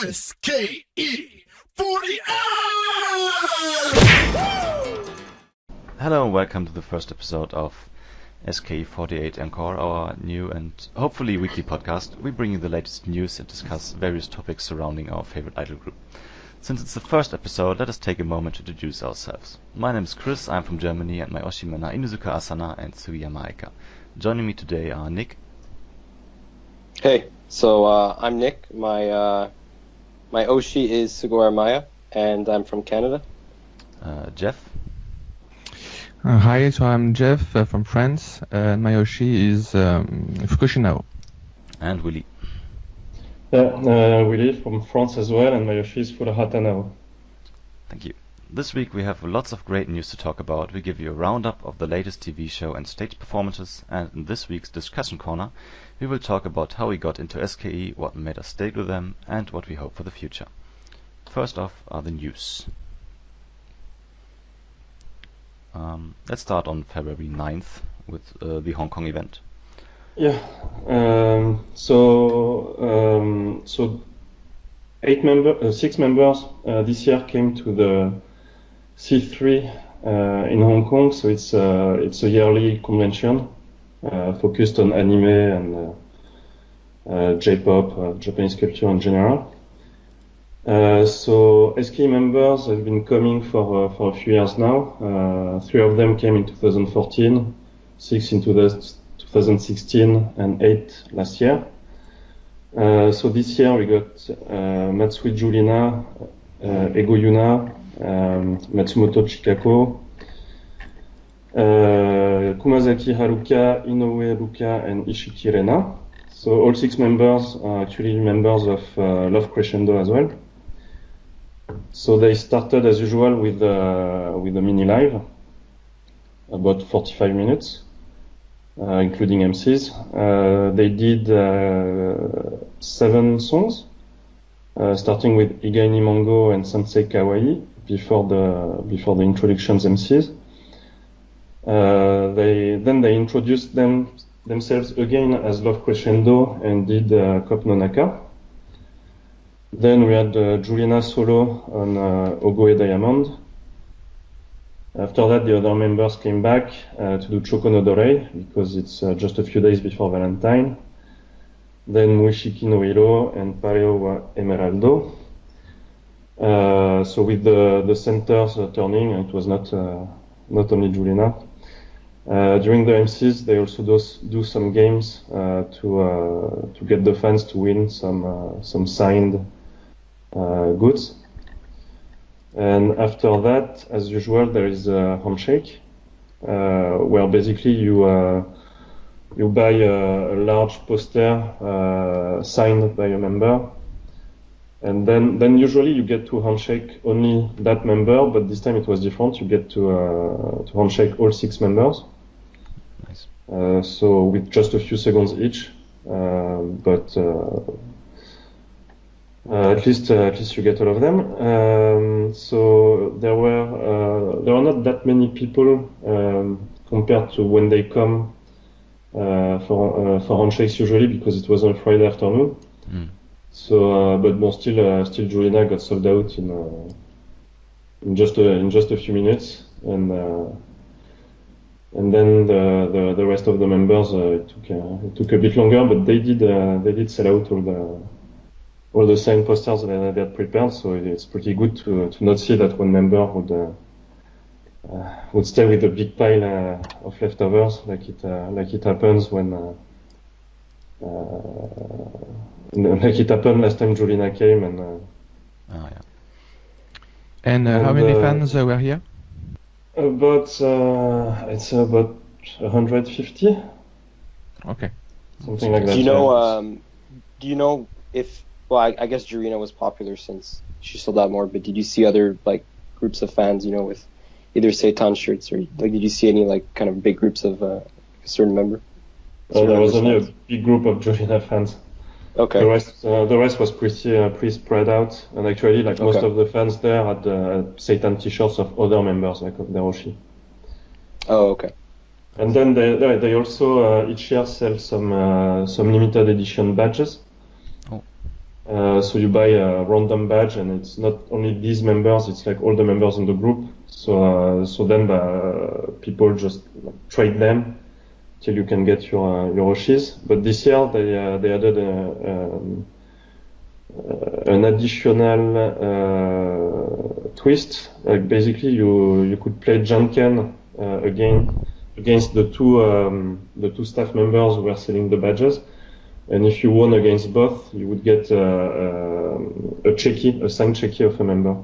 SKE 40 Hello and welcome to the first episode of SKE48 our new and hopefully weekly podcast. We bring you the latest news and discuss various topics surrounding our favorite idol group. Since it's the first episode, let us take a moment to introduce ourselves. My name is Chris, I'm from Germany, and my Oshimen are Inuzuka Asana and Sugiyama Aika. Joining me today are Nick. Hey, so I'm Nick. My Oshi is Sugawara Maya, and I'm from Canada. Jeff. Hi, so I'm Jeff from France, and my Oshi is Fukushinao. And Willy. Willy from France as well, and my Yoshi is Furuhata now. Thank you. This week we have lots of great news to talk about. We give you a roundup of the latest TV show and stage performances, and in this week's discussion corner we will talk about how we got into SKE, what made us stay with them, and what we hope for the future. First off are the news. Let's start on February 9th with the Hong Kong event. Yeah. So 6 members this year came to the C3 in Hong Kong. So it's a yearly convention focused on anime and J-pop, Japanese culture in general. So SKE members have been coming for a few years now. 3 of them came in 2014, 6 in 2016, and 8 last year. So this year we got Matsui Julina, Ego Yuna, Matsumoto Chikako, Kumazaki Haruka, Inoue Ruka, and Ishiki Rena. So all 6 members are actually members of Love Crescendo as well. So they started as usual with a mini live, about 45 minutes, including MCs. They did 7 songs, starting with Igai ni Mango and Sensei Kawaii before the introductions MCs. They introduced themselves again as Love Crescendo and did Cop no Naka. Then we had Julina solo on Ogoe Diamond. After that, the other members came back to do Choko no Dorei because it's just a few days before Valentine. Then Muishiki no Hiro and Pareo wa Emeraldo. So with the centers turning, it was not only Julina. During the MCs, they also do some games to get the fans to win some signed goods. And after that, as usual, there is a handshake where basically you buy a large poster signed by a member, and then usually you get to handshake only that member, but this time it was different. You get to handshake all 6 members. Nice. So with just a few seconds each, but at least you get all of them. So there were not that many people compared to when they come for handshakes usually, because it was on Friday afternoon. Mm. So but still Julina got sold out in just a few minutes, and then the rest of the members it took a bit longer, but they did sell out all the signed posters that they had prepared. So it's pretty good to not see that one member would stay with a big pile of leftovers like it happens when like it happened last time Julina came and. Oh yeah. And how many fans were here? It's about 150. Okay. Something like that. Do you know if? Well, I guess Jurina was popular since she sold out more. But did you see other groups of fans? With either Seitan shirts, or did you see any kind of big groups of a certain member? There was only a big group of Jurina fans. Okay. The rest was pretty spread out, and actually, most of the fans there had Seitan T-shirts of other members, like of their Oshi. Oh, okay. And then they also each year sell some limited edition badges. Oh. So you buy a random badge, and it's not only these members; it's like all the members in the group. So then people just trade them till you can get your Oshis. But this year they added an additional twist. Like basically you could play Janken against the two staff members who were selling the badges. And if you won against both, you would get a signed checky of a member.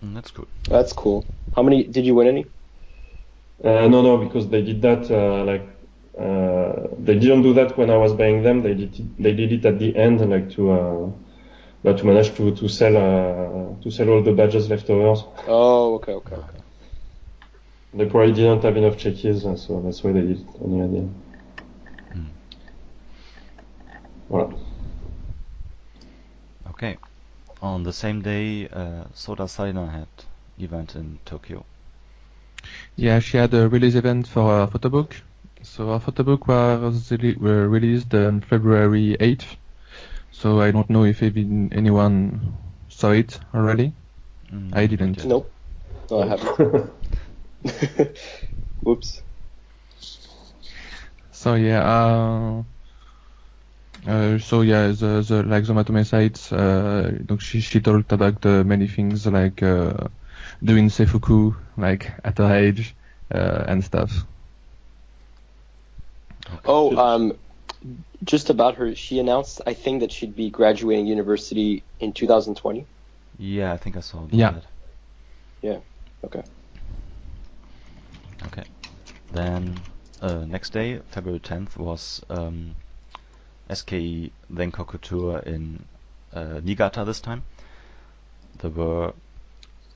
That's cool. That's cool. How many did you win? Any? No, because they did that they didn't do that when I was buying them. They did it at the end, like to manage to sell all the badges leftovers. Oh, okay. They probably didn't have enough checkies, so that's why they did it on the idea. Voilà. Okay. On the same day, Soda Salina had event in Tokyo. Yeah, she had a release event for her photobook. So her photobook was released on February 8th. So I don't know if anyone saw it already. I didn't. Nope. No, I haven't. Whoops. So yeah, the like the Matome sites, she talked about many things like doing seifuku, like at her age, and stuff. Oh, just about her, she announced, I think, that she'd be graduating university in 2020. Yeah, I think I saw that. Yeah. Okay. Okay. Then next day, February 10th, was SKE Bangkok tour in Niigata this time. There were,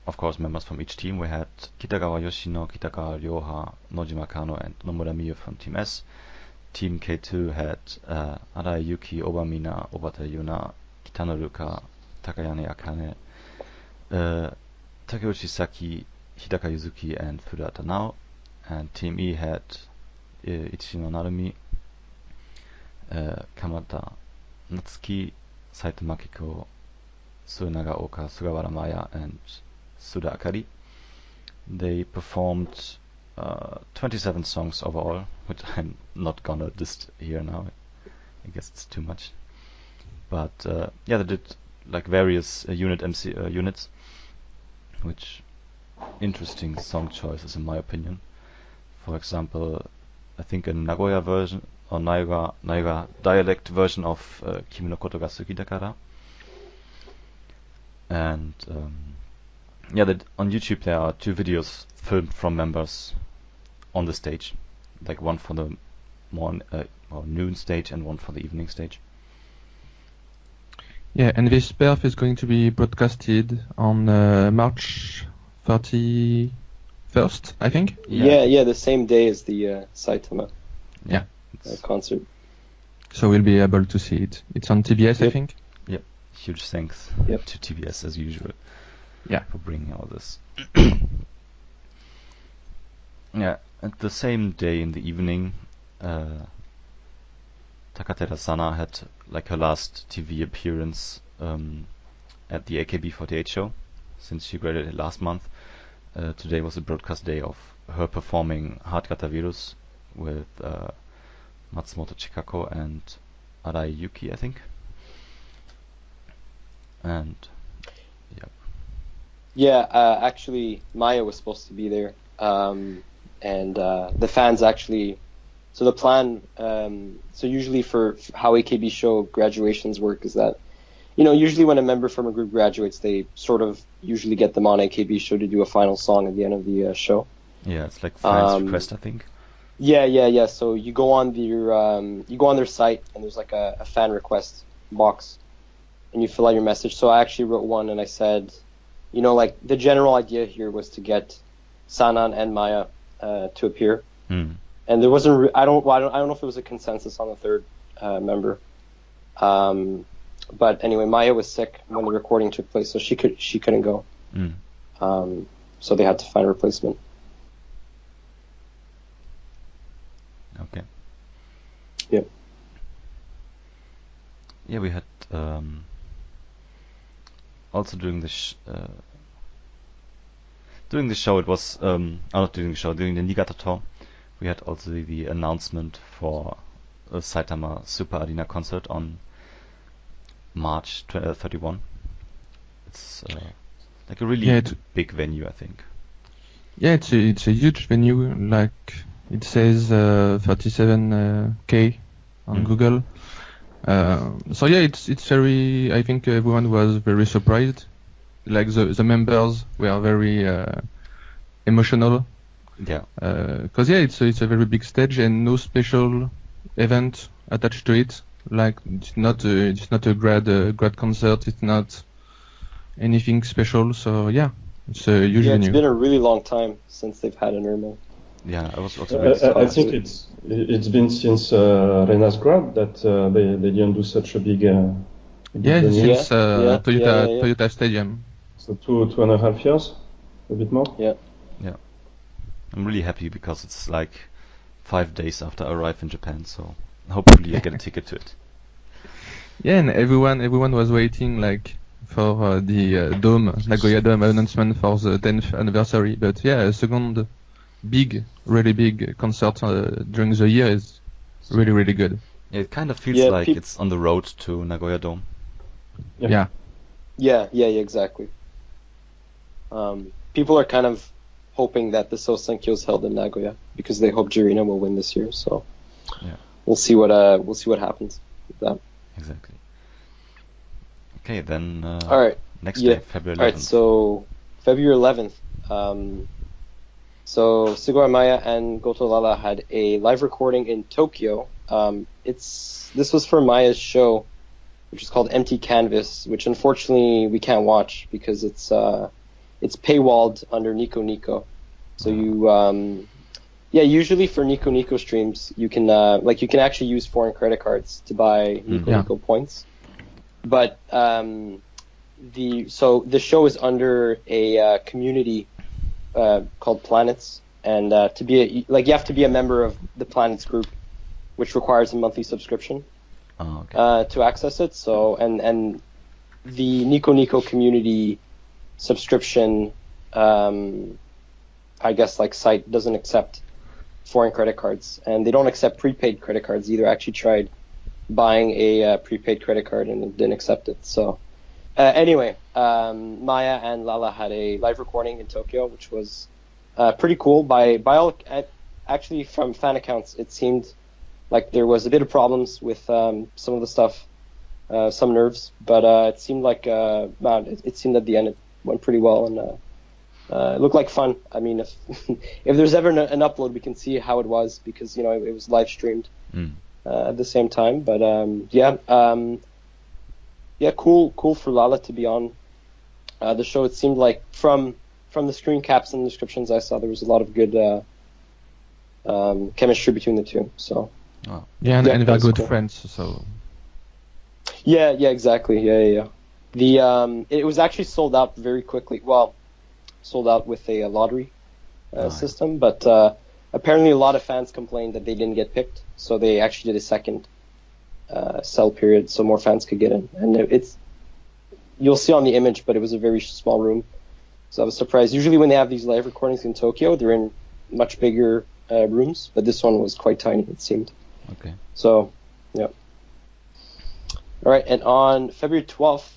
of course, members from each team. We had Kitagawa Yoshino, Kitagawa Ryoha, Nojima Kano, and Nomura Miyu from Team S. Team K2 had Arai Yuki, Obamina, Obata Yuna, Kitanoruka, Takayane Akane, Takeuchi Saki, Hidaka Yuzuki, and Furata Nao. And Team E had Ichino Narumi, Kamata Natsuki, Saito Makiko, Suenaga Oka, Sugawara Maya, and Suda Akari. They performed 27 songs overall, which I'm not gonna list here now. I guess it's too much. But yeah, they did like various units, which interesting song choices in my opinion. For example, I think a Nagoya version or Nagoya dialect version of Kimi no Koto ga Suki Dakara. And yeah, on YouTube there are 2 videos filmed from members on the stage, like one for the noon stage and one for the evening stage. Yeah, and this perf is going to be broadcasted on March 31st, I think. Yeah, the same day as the Saitama concert. So we'll be able to see it. It's on TBS, I think. Yep. Huge thanks to TBS as usual. Yeah. For bringing all this. Yeah. At the same day in the evening, Takatera Sana had like her last TV appearance at the AKB48 show, since she graduated last month. Today was the broadcast day of her performing Heartgata Virus with Matsumoto Chikako and Arai Yuki, I think. And actually Maya was supposed to be there. And the fans actually, so the plan, so usually for how AKB show graduations work is that, usually when a member from a group graduates, they sort of usually get them on AKB show to do a final song at the end of the show. Yeah, it's like fans request, I think. Yeah. So you go on their site and there's like a fan request box, and you fill out your message. So I actually wrote one and I said, like the general idea here was to get Sanan and Maya to appear, and there wasn't. I don't know if it was a consensus on the third member. But anyway, Maya was sick when the recording took place, so she couldn't go. So they had to find a replacement. Okay. Yep. Yeah, we had also during the show. It was not during the show, during the Niigata tour. We had also the announcement for a Saitama Super Arena concert on March 31. It's like a really big venue, I think. Yeah, it's a huge venue. Like it says 37K on Google. So yeah, it's very. I think everyone was very surprised. Like the members were very emotional. Yeah. Because it's a very big stage and no special event attached to it. Like it's not a grad concert. It's not anything special. So yeah, it's a huge venue. It's been a really long time since they've had an Irma. Yeah, I was also really surprised. I think it's been since Rena's grad that they didn't do such a big. Since Toyota Stadium. So 2.5 years, a bit more. Yeah. I'm really happy because it's like 5 days after I arrive in Japan, so hopefully I get a ticket to it. Yeah, and everyone was waiting like for the Nagoya Dome announcement for the 10th anniversary. But yeah, a second really big concert during the year is really, really good. Yeah, it kind of feels like it's on the road to Nagoya Dome. Yeah, exactly. People are kind of hoping that the Sosenkyo is held in Nagoya because they hope Jurina will win this year. So we'll see what happens with that. Exactly. Okay, then. All right. Next day, February 11th. All right. So February 11th. So Sugoi Maya and Goto Lala had a live recording in Tokyo. This was for Maya's show, which is called Empty Canvas, which unfortunately we can't watch because it's paywalled under Nico Nico. So usually for Nico Nico streams you can actually use foreign credit cards to buy Nico Nico points. But the show is under a community called Planets, and you have to be a member of the Planets group, which requires a monthly subscription to access it. So and the Nico Nico community subscription, site doesn't accept foreign credit cards, and they don't accept prepaid credit cards either. I actually tried buying a prepaid credit card and it didn't accept it. So anyway, Maya and Lala had a live recording in Tokyo, which was pretty cool. By all, actually from fan accounts, it seemed like there was a bit of problems with some of the stuff, some nerves, but it seemed like it seemed at the end it went pretty well, and it looked like fun. I mean, if there's ever an upload, we can see how it was because it was live streamed at the same time. But cool for Lala to be on the show. It seemed like from the screen caps and descriptions I saw, there was a lot of good chemistry between the two. So and they're good friends. So exactly. It was actually sold out very quickly. Well, sold out with a lottery system, but apparently a lot of fans complained that they didn't get picked, so they actually did a second sell period so more fans could get in. And you'll see on the image, but it was a very small room, so I was surprised. Usually when they have these live recordings in Tokyo, they're in much bigger rooms, but this one was quite tiny, it seemed. Okay. So, yeah. All right, and on February 12th,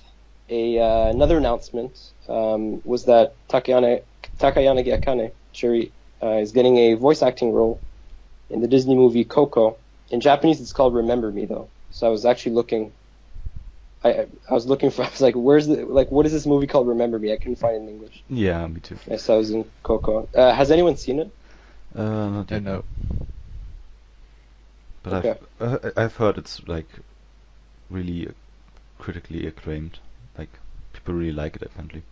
another announcement was that Takayanagi Akane, Cherry, is getting a voice acting role in the Disney movie Coco. In Japanese, it's called Remember Me, though. So I was actually looking. I was looking for. I was like, what is this movie called Remember Me? I couldn't find it in English. Yeah, me too. I saw it was in Coco. Has anyone seen it? Not yet. No. But Okay. I've heard it's like really critically acclaimed. Like people really like it apparently.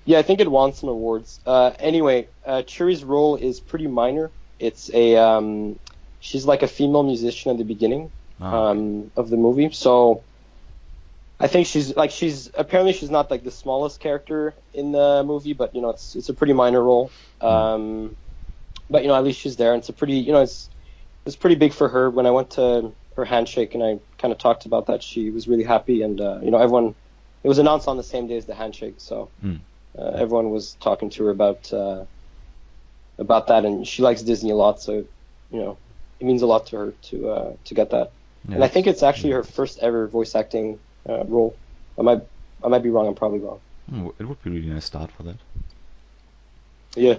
Yeah, I think it won some awards. Anyway, Churi's role is pretty minor. It's she's like a female musician at the beginning of the movie. So I think she's apparently she's not like the smallest character in the movie, but it's a pretty minor role. But at least she's there, and it's a pretty it's pretty big for her. When I went to her handshake, and I kind of talked about that. She was really happy, and everyone. It was announced on the same day as the handshake, so everyone was talking to her about that, and she likes Disney a lot, so it means a lot to her to get that. Yeah, and I think it's actually her first ever voice acting role. I might be wrong. I'm probably wrong. It would be a really nice start for that. Yeah.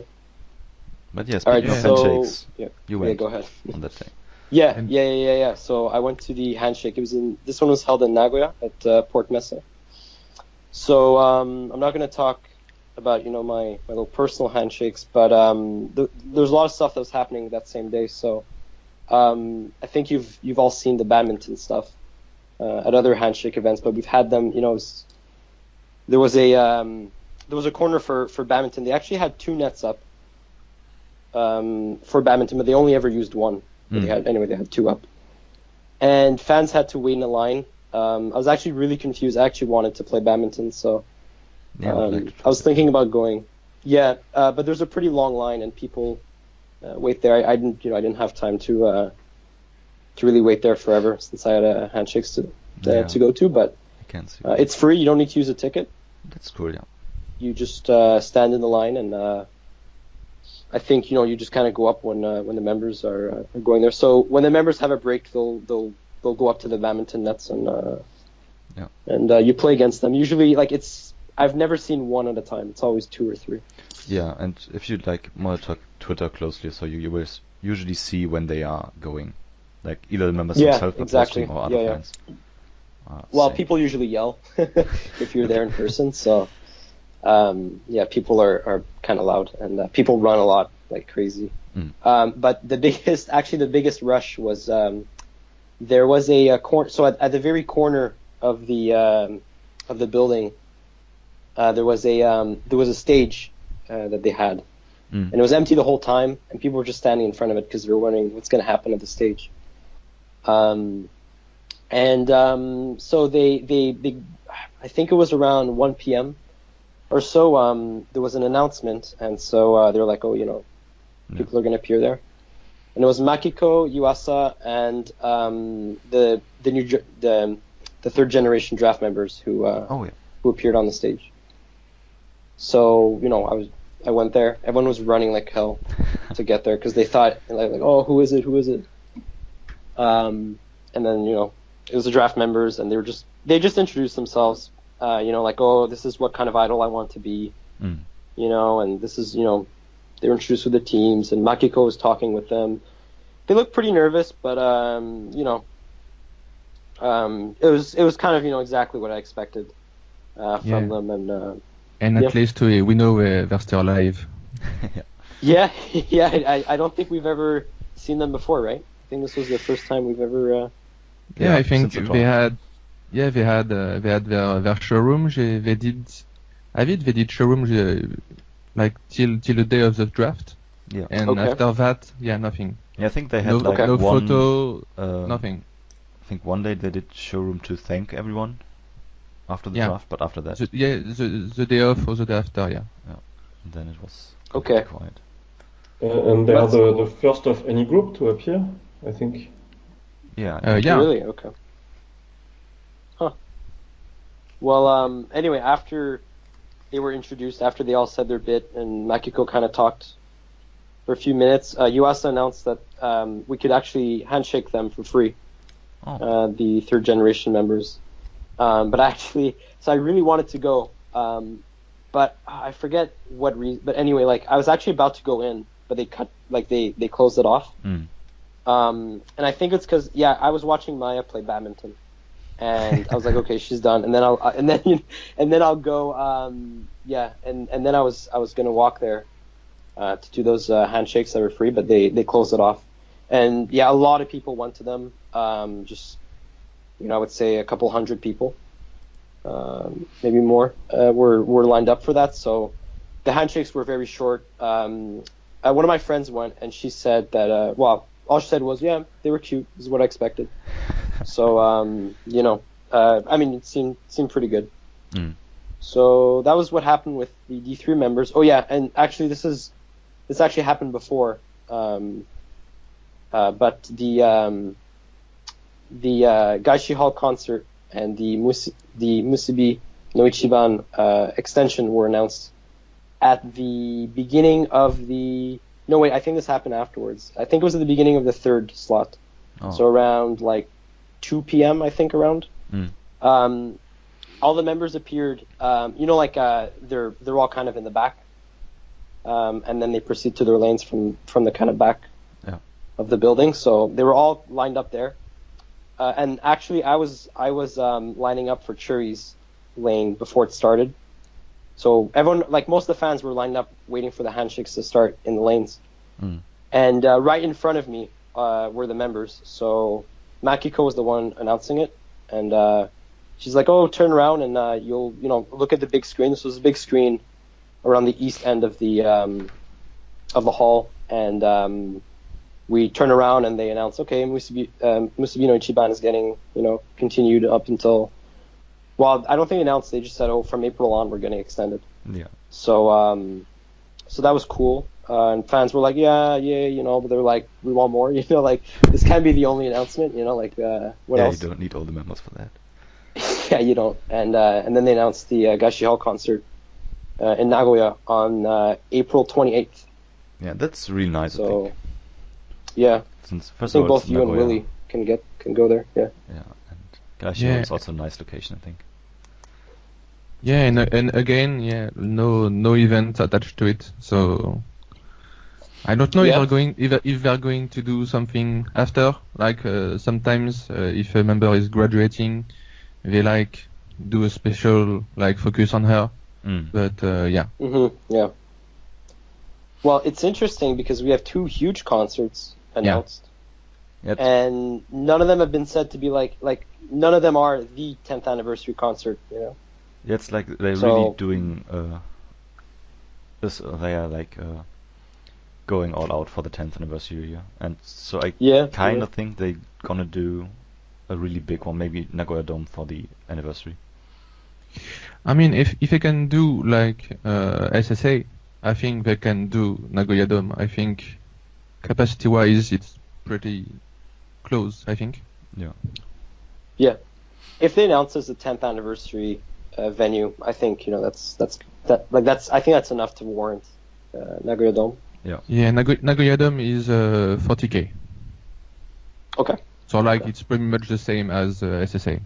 But yeah, speaking of handshakes, you went go ahead. on that day. Yeah. So I went to the handshake. This one was held in Nagoya at Port Mesa. So I'm not going to talk about my little personal handshakes, but there's a lot of stuff that was happening that same day. So I think you've all seen the badminton stuff at other handshake events, but we've had them. There was a corner for badminton. They actually had 2 nets up for badminton, but they only ever used one. They had 2 up, and fans had to wait in a line. I was actually really confused. I actually wanted to play badminton, so I was thinking about going. Yeah, but there's a pretty long line, and people wait there. I didn't have time to really wait there forever, since I had handshakes to go to. But I can see it's free. You don't need to use a ticket. That's cool. Yeah. You just stand in the line, and I think you just kind of go up when the members are going there. So when the members have a break, they'll go up to the badminton nets, and you play against them. Usually, I've never seen one at a time. It's always 2 or 3. Yeah, and if you monitor Twitter closely, so you will usually see when they are going, either the members themselves posting or other fans. Well, people usually yell if you're there in person. So people are kind of loud, and people run a lot like crazy. But the biggest rush was there was a corner. So at the very corner of the building, there was a stage that they had, and it was empty the whole time, and people were just standing in front of it because they were wondering what's going to happen at the stage. So they I think it was around 1 p.m. or so. There was an announcement, and so they were like, people are going to appear there. And it was Makiko, Yuasa, and the 3rd generation draft members who appeared on the stage. So I went there. Everyone was running like hell to get there because they thought who is it? And then it was the draft members, and they just introduced themselves. This is what kind of idol I want to be. And this is they were introduced with the teams, and Makiko was talking with them. They looked pretty nervous, but it was kind of exactly what I expected from them, and at least we know they're still alive. I don't think we've ever seen them before, right? I think this was the first time we've ever. I think they had their showroom. They did showrooms till the day of the draft. Yeah. And after that, nothing. Yeah, I think they had no one photo, nothing. I think one day they did showroom to thank everyone after the draft, but after that. The day off or the day after, yeah. And then it was quiet. And they are the first of any group to appear, I think. Yeah. Really? Okay. Huh. Well, anyway, after they were introduced, after they all said their bit, and Makiko kind of talked for a few minutes, Yuasa announced that we could actually handshake them for free, the 3rd generation members. But actually, so I really wanted to go, but I forget what reason. But anyway, I was actually about to go in, but they closed it off. And I think it's because I was watching Maya play badminton, and I was like, okay, she's done, and then I'll go. And then I was gonna walk there to do those handshakes that were free, but they closed it off. And a lot of people went to them. I would say a couple hundred people, maybe more, were lined up for that. So the handshakes were very short. One of my friends went, and she said that all she said was, they were cute. This is what I expected. So it seemed pretty good. So that was what happened with the D3 members. Oh yeah, and actually this actually happened before. But Gaishi Hall concert and the Musubi no Ichiban extension were announced at the beginning of the... No, wait, I think this happened afterwards. I think it was at the beginning of the third slot. Oh. So around like 2 p.m., I think, around. All the members appeared, they're all kind of in the back. And then they proceed to their lanes from the kind of back of the building. So they were all lined up there. And actually, I was lining up for Churi's lane before it started. So everyone, like most of the fans, were lined up waiting for the handshakes to start in the lanes. And right in front of me were the members. So Makiko was the one announcing it, and she's like, "Oh, turn around and you'll look at the big screen." This was a big screen around the east end of the hall, and we turn around and they announce, "Okay, Musubi no Ichiban is getting continued up until." Well, I don't think they announced. They just said, "Oh, from April on, we're getting extended." Yeah. So so that was cool. And fans were like, yeah, but they're like, we want more, like, this can't be the only announcement, what else? You don't need all the members for that. Yeah, you don't. And then they announced the Gaishi Hall concert in Nagoya on April 28th. Yeah, that's really nice, I So, think. yeah. Since I first think of all, both you and Willy can go there, yeah. Yeah, and Gaishio is also a nice location, I think. Yeah, and again, no event attached to it, so I don't know if they're going to do something after. Like sometimes, if a member is graduating, they do a special focus on her. But yeah. Yeah. Well, it's interesting because we have 2 huge concerts announced, and none of them have been said to be like none of them are the 10th anniversary concert. Yeah, it's like they're really doing this. They are going all out for the 10th anniversary year, and so I kind of think they're gonna do a really big one, maybe Nagoya Dome for the anniversary. I mean, if they can do SSA, I think they can do Nagoya Dome. I think capacity-wise, it's pretty close. I think. Yeah. Yeah. If they announce as a 10th anniversary venue, I think that's I think that's enough to warrant Nagoya Dome. Yeah. Yeah, Nagoya Dome is 40K. Okay. So it's pretty much the same as SSA.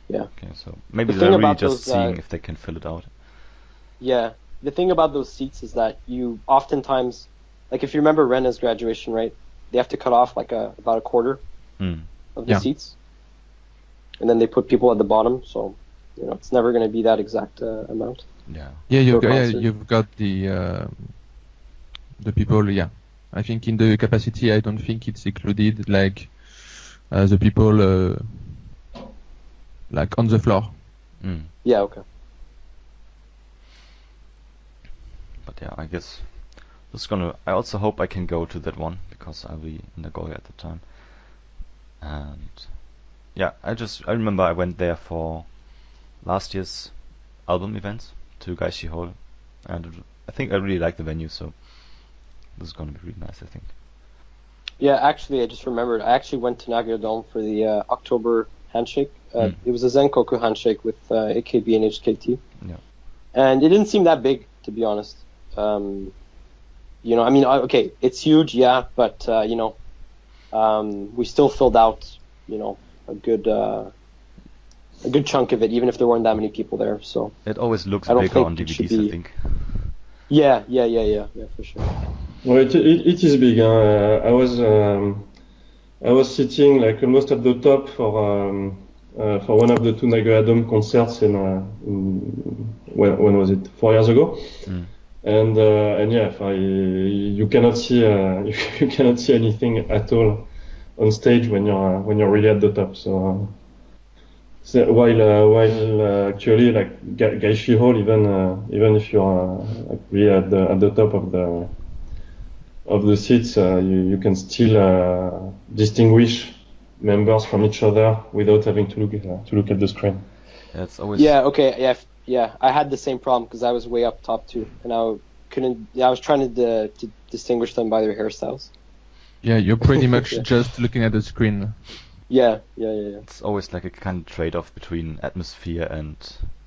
Yeah. Okay, so maybe they're really just seeing if they can fill it out. Yeah. The thing about those seats is that you oftentimes, if you remember Rena's graduation, right? They have to cut off about a quarter of the seats, and then they put people at the bottom. So it's never going to be that exact amount. Yeah. Yeah, you've got the people. Yeah, I think in the capacity, I don't think it's included the people on the floor. Yeah. Okay. But yeah, I guess I also hope I can go to that one because I'll be in Nagoya at the time. And yeah, I remember I went there for last year's album events to Gaishi Hall, and I think I really like the venue, so this is going to be really nice, I think. Yeah, actually, I just remembered. I actually went to Nagoya Dome for the October handshake. It was a Zenkoku handshake with AKB and HKT. Yeah. And it didn't seem that big, to be honest. Okay, it's huge, yeah, but we still filled out, a good chunk of it, even if there weren't that many people there. So it always looks bigger on DVDs, I think. Yeah, for sure. Well, it is big. I was sitting almost at the top for one of the 2 Nagoya Dome concerts in when was it? 4 years ago. And yeah, you cannot see you cannot see anything at all on stage when you're really at the top. So while actually Gaishi Hall, even if you're really at the top of the seats, you can still distinguish members from each other without having to look at the screen. Yeah, it's always. Yeah. Okay. Yeah. I had the same problem because I was way up top too, and I was trying to distinguish them by their hairstyles. Yeah, you're pretty much just looking at the screen. Yeah. It's always like a kind of trade-off between atmosphere and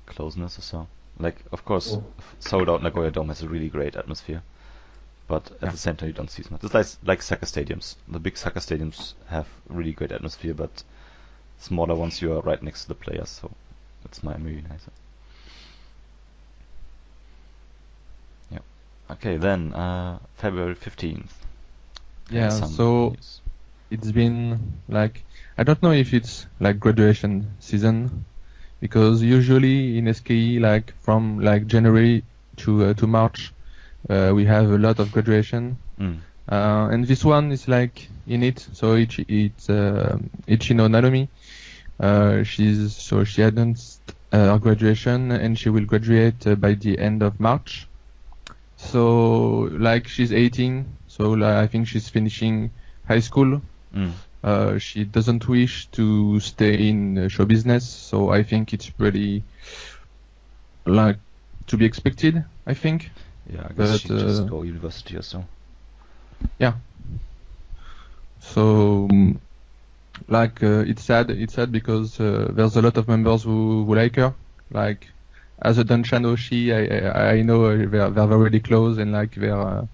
closeness or so. Like, of course, Sold Out Nagoya Dome has a really great atmosphere, but at the same time you don't see as much. It's like soccer stadiums. The big soccer stadiums have really great atmosphere, but smaller ones you are right next to the players, so that's maybe nicer. Yeah. Okay, then February 15th. Yeah, Some so news. it's been like, I don't know if it's like graduation season, because usually in SKE, like from like January to March, we have a lot of graduation. And this one is like in it. So it's Ichino Naomi. She announced her graduation, and she will graduate by the end of March. So like she's 18, so like, I think she's finishing high school. She doesn't wish to stay in show business, so I think it's pretty like to be expected, I think. Yeah, I guess she just go university or so. Yeah. So like it's sad because there's a lot of members who like her. Like as a Danchan Oshi, I know they're very close, and like they're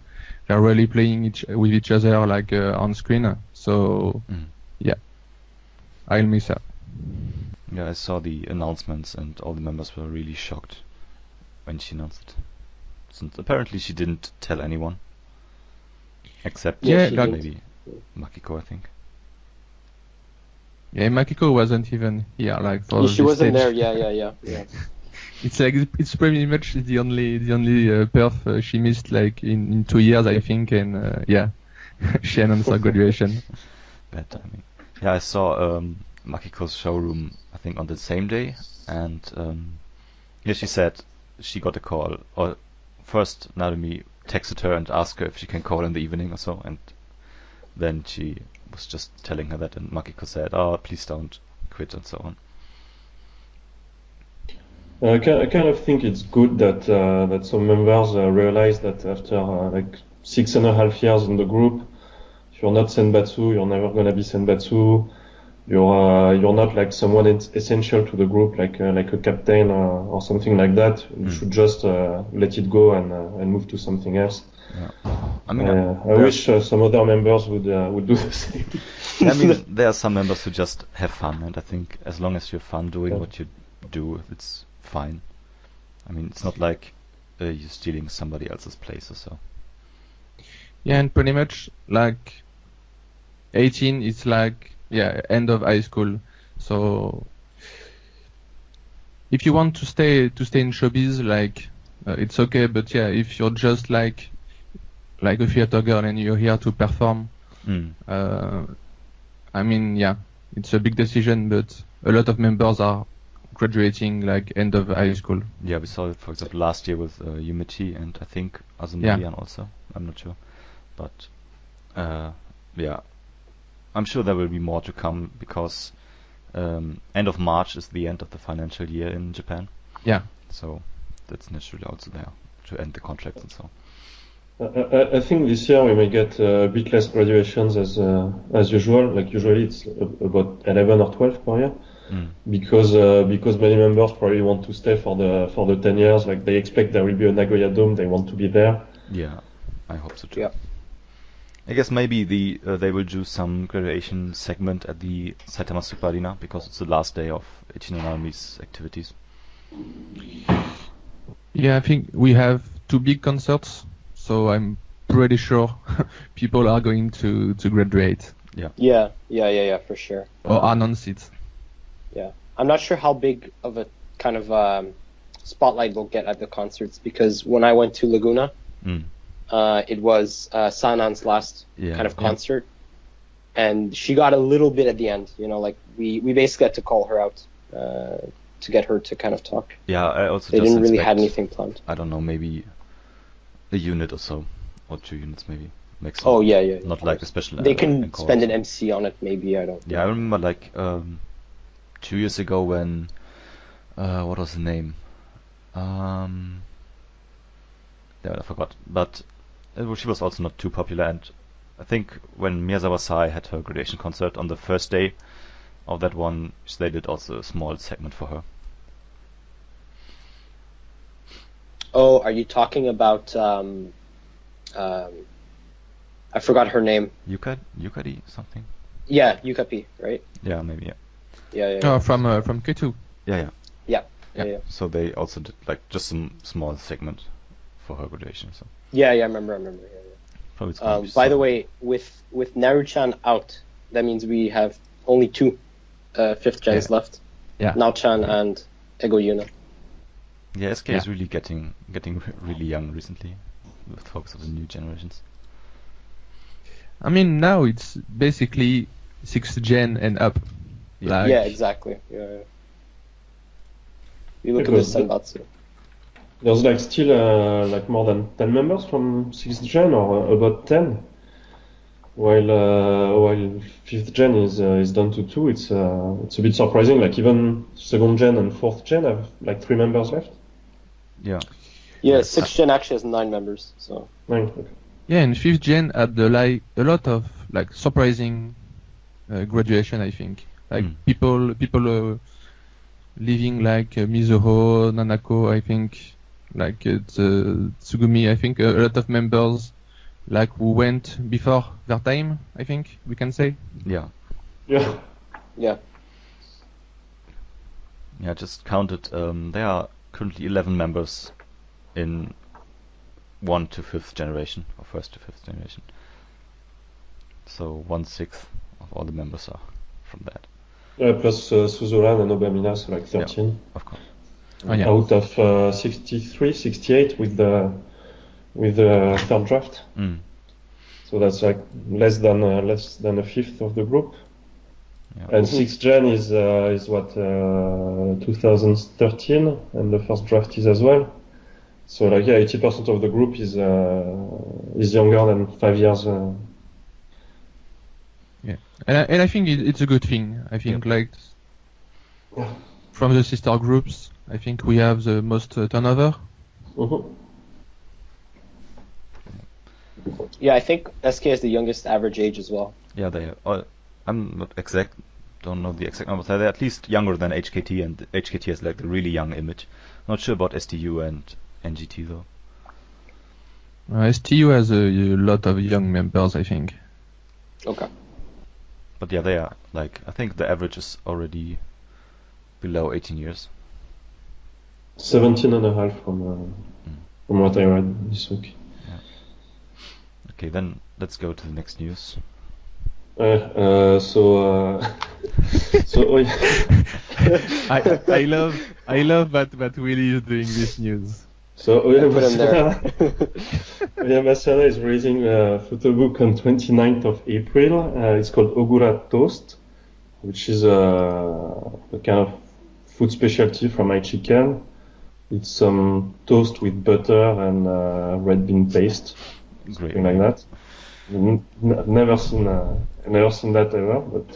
really playing with each other like on screen. So yeah, I'll miss her. Yeah, I saw the announcements and all the members were really shocked when she announced it. Since apparently she didn't tell anyone. Except maybe Makiko, I think. Yeah, Makiko wasn't even here, like for she wasn't stage. there. Yeah. It's like it's pretty much the only perf she missed like in 2 years, I think, and yeah, she announced her graduation. Bad timing. Yeah, I saw Makiko's showroom, I think, on the same day, and yeah, she said she got a call. Or first, Narumi texted her and asked her if she can call in the evening or so, and then she was just telling her that, and Makiko said, "Oh, please don't quit," and so on. I kind of think it's good that that some members realize that after like 6.5 years in the group, if you're not Senbatsu, you're never gonna be Senbatsu. You're not like someone essential to the group, like a captain or something like that. You should just let it go and move to something else. Yeah. I mean, I wish some other members would do the same. I mean, there are some members who just have fun, and I think as long as you have fun doing what you do, it's fine. I mean, it's not like you're stealing somebody else's place or so. Yeah, and pretty much like 18 is like end of high school. So if you want to stay in showbiz, like it's okay. But yeah, if you're just like a theater girl and you're here to perform, I mean, yeah, it's a big decision. But a lot of members are graduating like end of high school. Yeah, we saw it, for example, last year with Yumiti and I think Azumarian also. I'm not sure, but yeah, I'm sure there will be more to come because end of March is the end of the financial year in Japan. Yeah. So that's naturally also there to end the contract and so. I think this year we may get a bit less graduations as usual. Like usually it's about 11 or 12 per year. Because many members probably want to stay for the 10 years. Like they expect there will be a Nagoya Dome, they want to be there. Yeah, I hope so too. Yeah. I guess maybe they will do some graduation segment at the Saitama Super Arena because it's the last day of Ichino Naomi's activities. Yeah, I think we have 2 big concerts, so I'm pretty sure people are going to graduate. Yeah, for sure. Or announce it. Yeah, I'm not sure how big of a kind of spotlight we'll get at the concerts because when I went to Laguna, it was Sanan's last kind of concert, and she got a little bit at the end. You know, like we basically had to call her out to get her to kind of talk. Yeah, I also they didn't really have anything planned. I don't know, maybe a unit or so, or 2 units maybe. Makes oh yeah. Not like a special. They can spend an MC on it, maybe. I don't. Yeah, I remember like 2 years ago when what was the name? Yeah, I forgot. But she was also not too popular, and I think when Miyazawa Sai had her graduation concert on the first day, of that one, they did also a small segment for her. Oh, are you talking about I forgot her name. Yukari something? Yeah, Yukapi, right? Yeah, maybe, yeah. Yeah. From K2. Yeah. Yeah. So they also did like just some small segment for her graduation. So Yeah, I remember. Yeah. probably it's gonna be By the some- way, with Naru-chan out, that means we have only two 5th gens left. Yeah. Nao-chan and Ego Yuna. Yeah, SK Yeah. is really getting really young recently, with focus of the new generations. I mean, now it's basically 6th gen and up. Yeah. Like, Yeah, exactly. Yeah. You look at the Because Senbatsu. there's like still like more than 10 members from 6th gen, or about 10. While 5th gen is down to 2, it's a bit surprising. Like even 2nd gen and 4th gen have like 3 members left. Yeah. Yeah, 6th gen actually has 9 members. So 9. Okay. Yeah, and 5th gen had a lot of like surprising graduation. I think like people leaving like Mizuho, Nanako. I think like Tsugumi. I think a lot of members like who went before their time. I think we can say. Yeah. Yeah. yeah. Yeah, just counted. There are currently 11 members in 1 to 5th generation, or 1st to 5th generation. So 1/6 of all the members are from that. Yeah, plus Suzuran and Obamina, so like 13. Of course. Oh, yeah. Out of 63, 68 with the 3rd draft. Mm. So that's like less than a fifth of the group. Yeah. And 6th gen is what 2013, and the first draft is as well. So like 80% of the group is younger than 5 years. Yeah, and I think it's a good thing. I think like from the sister groups, I think we have the most turnover. Mhm. Yeah, I think SK has the youngest average age as well. Yeah, they are. I'm not don't know the exact numbers. They're at least younger than HKT, and HKT has like the really young image. Not sure about STU and NGT though. STU has a lot of young members, I think. Okay. But yeah, they are like, I think the average is already below 18 years. 17 and a half from what I read this week. Okay, then let's go to the next news. So I love that Willy is doing this news. So Put him there. Oyama-sama is releasing a photo book on 29th of April. It's called Ogura Toast, which is a kind of food specialty from Aichiken. It's some toast with butter and red bean paste, Great. something like that. Never seen that ever, but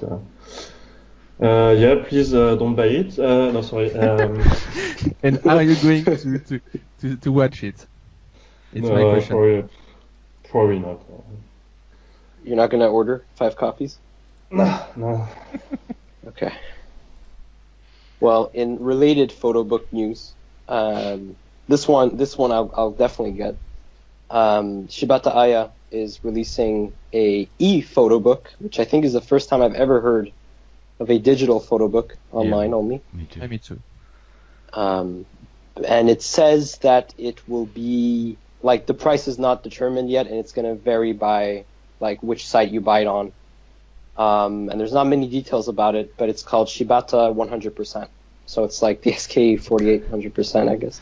please don't buy it. No, sorry. And are you going to watch it? It's my question. Probably not. You're not gonna order 5 copies? No. Okay. Well, in related photo book news, this one I'll definitely get. Shibata Aya is releasing a e-photo book, which I think is the first time I've ever heard of a digital photo book online only. Me too. Me too. And it says that it will be like the price is not determined yet, and it's gonna vary by like which site you buy it on. And there's not many details about it, but it's called Shibata 100%. So it's like the SK48 100%, I guess.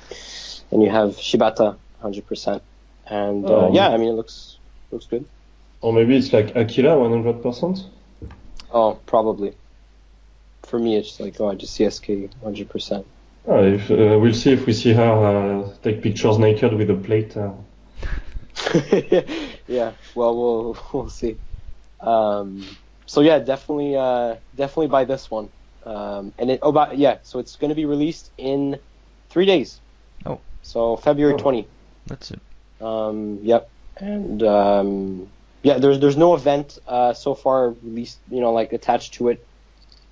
And you have Shibata 100%. And I mean, it looks good. Or maybe it's like Akira 100%. Oh, probably. For me, it's like, I just see SK 100%. We'll see if we see her take pictures naked with a plate. Yeah, well, we'll see. So yeah, definitely buy this one. So it's going to be released in 3 days. Oh. So February 20. That's it. Yep. And there's no event so far released, like attached to it.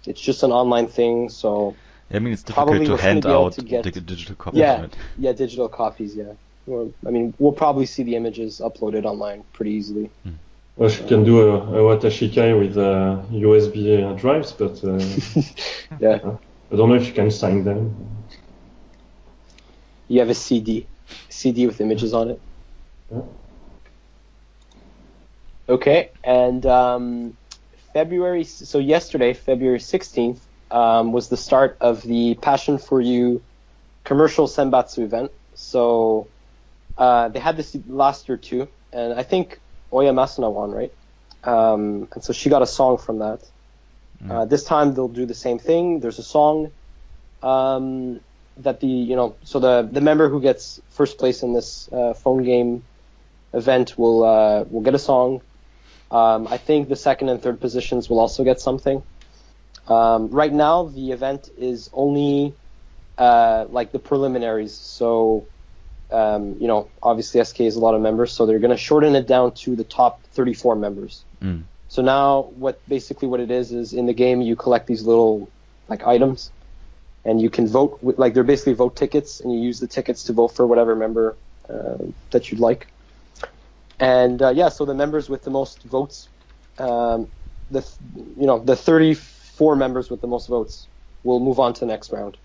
It's just an online thing, so I mean, it's probably difficult to we're hand gonna be able out to get- digital copies, yeah, right? yeah, digital copies, yeah. Well, I mean, we'll probably see the images uploaded online pretty easily. Well, she can do a Watashi Kai with USB drives, but Yeah, I don't know if you can sign them. you have a CD with images on it. Yeah. Okay, and yesterday, February 16th, was the start of the Passion for You commercial Senbatsu event. So they had this last year too, and I think Oya Masuna won, right? And so she got a song from that. This time they'll do the same thing. There's a song that the member who gets first place in this phone game event will get a song. I think the second and third positions will also get something. Right now, the event is only like the preliminaries. So, obviously SK has a lot of members, so they're going to shorten it down to the top 34 members. So now, what it is in the game you collect these little like items, and you can vote with, like, they're basically vote tickets, and you use the tickets to vote for whatever member that you'd like. And so the members with the most votes, the 34 members with the most votes will move on to the next round,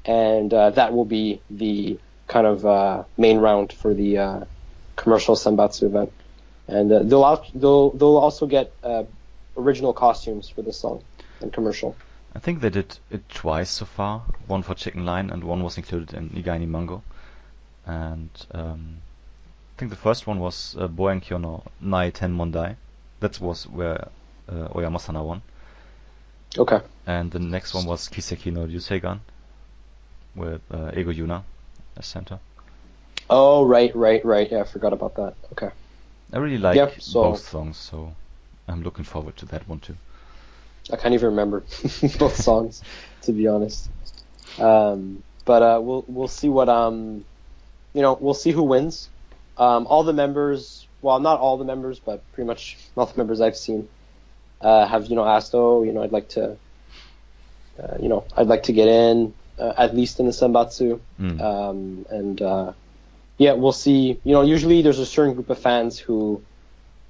and that will be the kind of main round for the commercial Senbatsu event. And they'll also get original costumes for this song and commercial. I think they did it twice so far. One for Chicken Line and one was included in Igaini Mango. And I think the first one was Boenkyo no Nai Ten Mondai. That was where Oyamasana won. Okay. And the next one was Kiseki no Ryuseigan with Ego Yuna as center. Oh, right. Yeah, I forgot about that. Okay. I really like both songs, so I'm looking forward to that one too. I can't even remember both songs, to be honest. But we'll see what we'll see who wins. All the members, well, not all the members, but pretty much all the members I've seen have asked, I'd like to get in at least in the Senbatsu. We'll see. Usually there's a certain group of fans who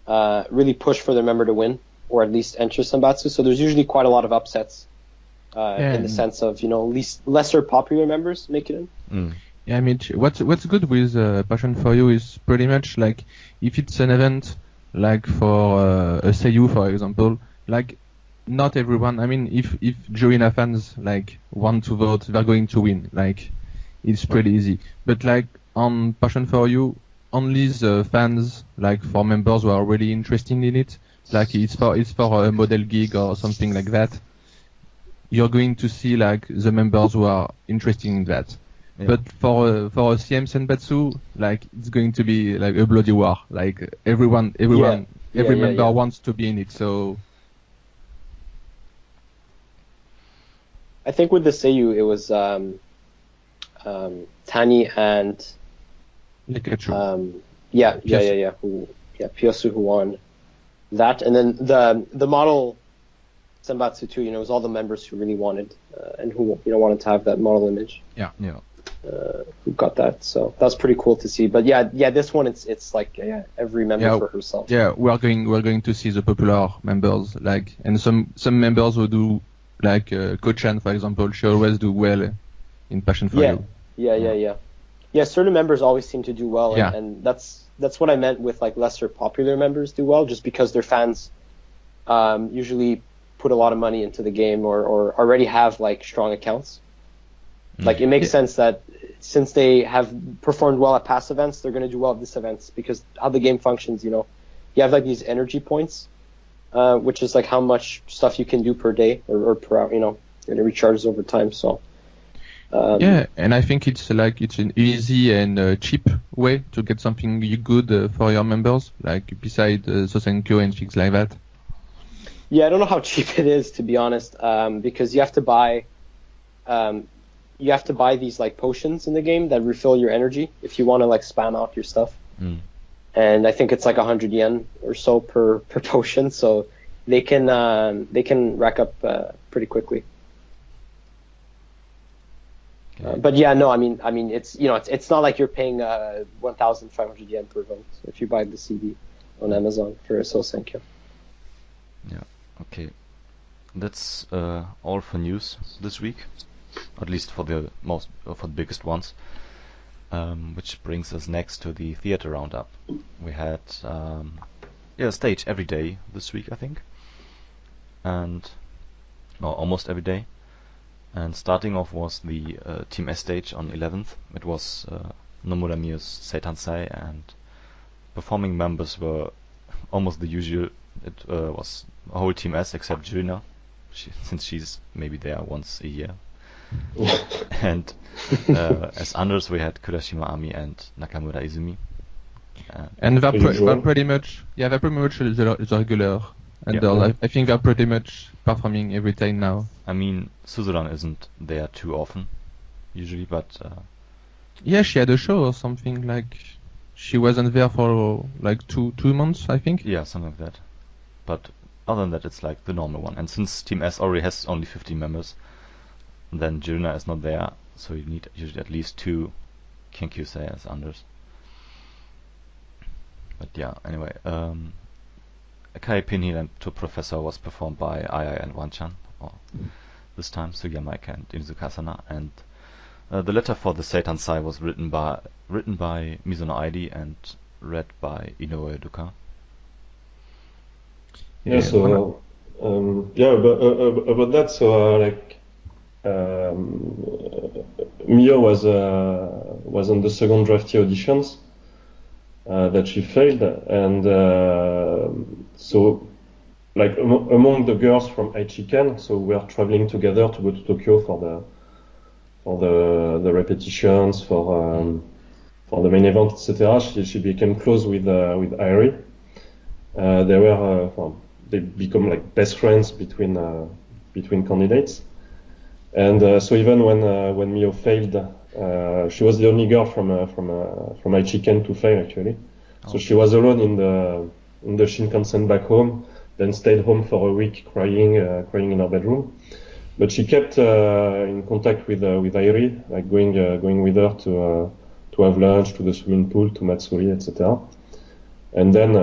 really push for their member to win, or at least enter Senbatsu. So there's usually quite a lot of upsets in the sense of lesser popular members make it in. Yeah, I mean, what's good with Passion for You is pretty much like if it's an event like for a Seiyu, for example, like not everyone. I mean, if Joina fans like want to vote, they're going to win. Like it's pretty easy. But like on Passion for You, only the fans, like for members who are really interested in it, like it's for a model gig or something like that, you're going to see like the members who are interested in that. Yeah. But for a CM Senbatsu, like it's going to be like a bloody war. Like every member wants to be in it. So I think with the Seiyu, it was Tani and Pikachu. Pyosu who won that, and then the model Senbatsu too. It was all the members who really wanted and who wanted to have that model image. Yeah. Who got that? So that's pretty cool to see. But this one it's like every member for herself. Yeah, we're going to see the popular members, like, and some members who do like Kochan, for example. She always do well in Passion for You. Yeah, certain members always seem to do well, and that's what I meant with like lesser popular members do well, just because their fans usually put a lot of money into the game or already have like strong accounts. Like it makes sense that since they have performed well at past events, they're going to do well at this event, because how the game functions, you have like these energy points, which is like how much stuff you can do per day or per hour, and it recharges over time. So. And I think it's an easy and cheap way to get something good for your members, like beside SKEncore and things like that. Yeah, I don't know how cheap it is, to be honest, because you have to buy these like potions in the game that refill your energy if you want to like spam out your stuff. And I think it's like 100 yen or so per potion, so they can rack up pretty quickly. Okay. But yeah, no, I mean, it's it's not like you're paying 1,500 yen per vote if you buy the CD on Amazon for SKEncore. Yeah. Okay. That's all for news this week, at least for the biggest ones. Which brings us next to the theater roundup. We had a stage every day this week, I think, and almost every day. And starting off was the Team S stage on 11th. It was Nomura Mio's Seitansai, and performing members were almost the usual. It was a whole Team S except Jurina, since she's maybe there once a year. And as unders we had Kurashima Ami and Nakamura Izumi. And they're pretty much the regular. And I think they're pretty much performing every time now. I mean, Suzuran isn't there too often, usually, but... yeah, she had a show or something, like... She wasn't there for, like, two months, I think? Yeah, something like that. But other than that, it's like the normal one. And since Team S already has only 15 members, then Jurina is not there, so you need usually at least 2 Kenkyusei as unders. But yeah, anyway, Kai Pinheel and To Professor was performed by Ai and Wanchan, or this time Sugiyama Ika and Inizuka Asana, and the letter for the Seitansai was written by Mizuno Aidi and read by Inoue Duka. Yeah, so about that, so Mio was on the second drafty auditions that she failed, and so like among the girls from Aichiken, so we are traveling together to go to Tokyo for the repetitions, for the main event, etc. She became close with Airi. They become like best friends between candidates. And so even when Mio failed, she was the only girl from Aichiken to fail actually. Oh. So she was alone in the Shinkansen back home, then stayed home for a week crying in her bedroom. But she kept in contact with Airi, like going with her to have lunch, to the swimming pool, to Matsuri, etc. And then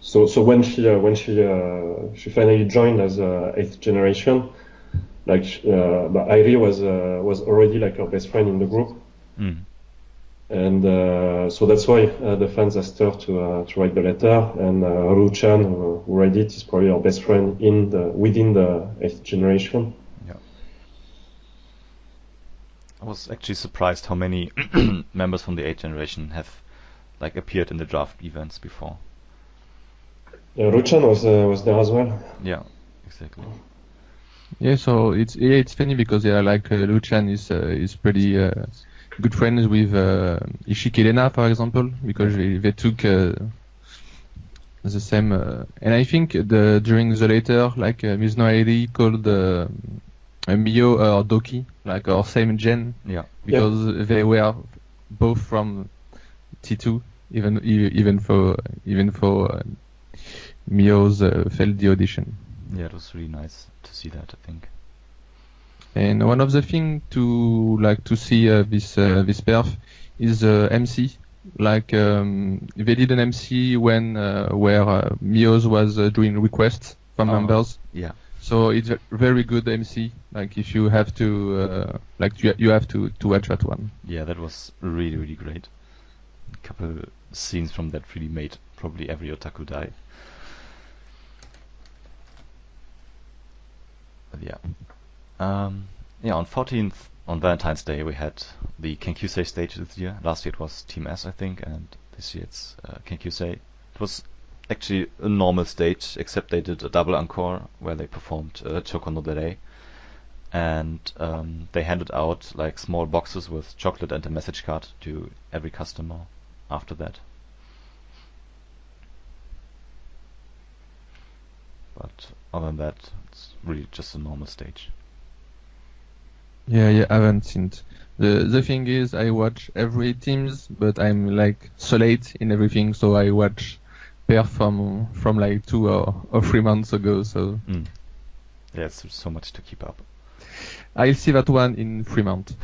so when she finally joined as 8th generation, like but Airi was already like her best friend in the group, and so that's why the fans asked her to write the letter. And Haru-chan, who read it, is probably her best friend within the 8th generation. Yeah, I was actually surprised how many members from the 8th generation have like appeared in the draft events before. Yeah, Haru-chan was there as well. Yeah, exactly. Yeah, so it's funny because Lu-chan is pretty good friends with Ishiki Lena, for example, because they took the same. And I think during the later, like Mizuno Airi called Mio or Doki, like our same gen, because they were both from T2, even for Mio's failed the audition. Yeah, it was really nice to see that, I think. And one of the things to see this perf is MC. Like they did an MC where Mio's was doing requests from members. Yeah. So it's a very good MC. Like if you have to you have to watch that one. Yeah, that was really, really great. A couple scenes from that really made probably every otaku die. But yeah. On 14th, on Valentine's Day, we had the Kenkyusei stage this year. Last year it was Team S, I think, and this year it's Kenkyusei. It was actually a normal stage, except they did a double encore where they performed Choko no Dere. And they handed out like small boxes with chocolate and a message card to every customer after that. But other than that, it's really just a normal stage. Yeah, I haven't seen it. The thing is, I watch every teams, but I'm like so late in everything, so I watch pair from like 2 or 3 months ago. So Yeah, it's so much to keep up. I'll see that one in 3 months.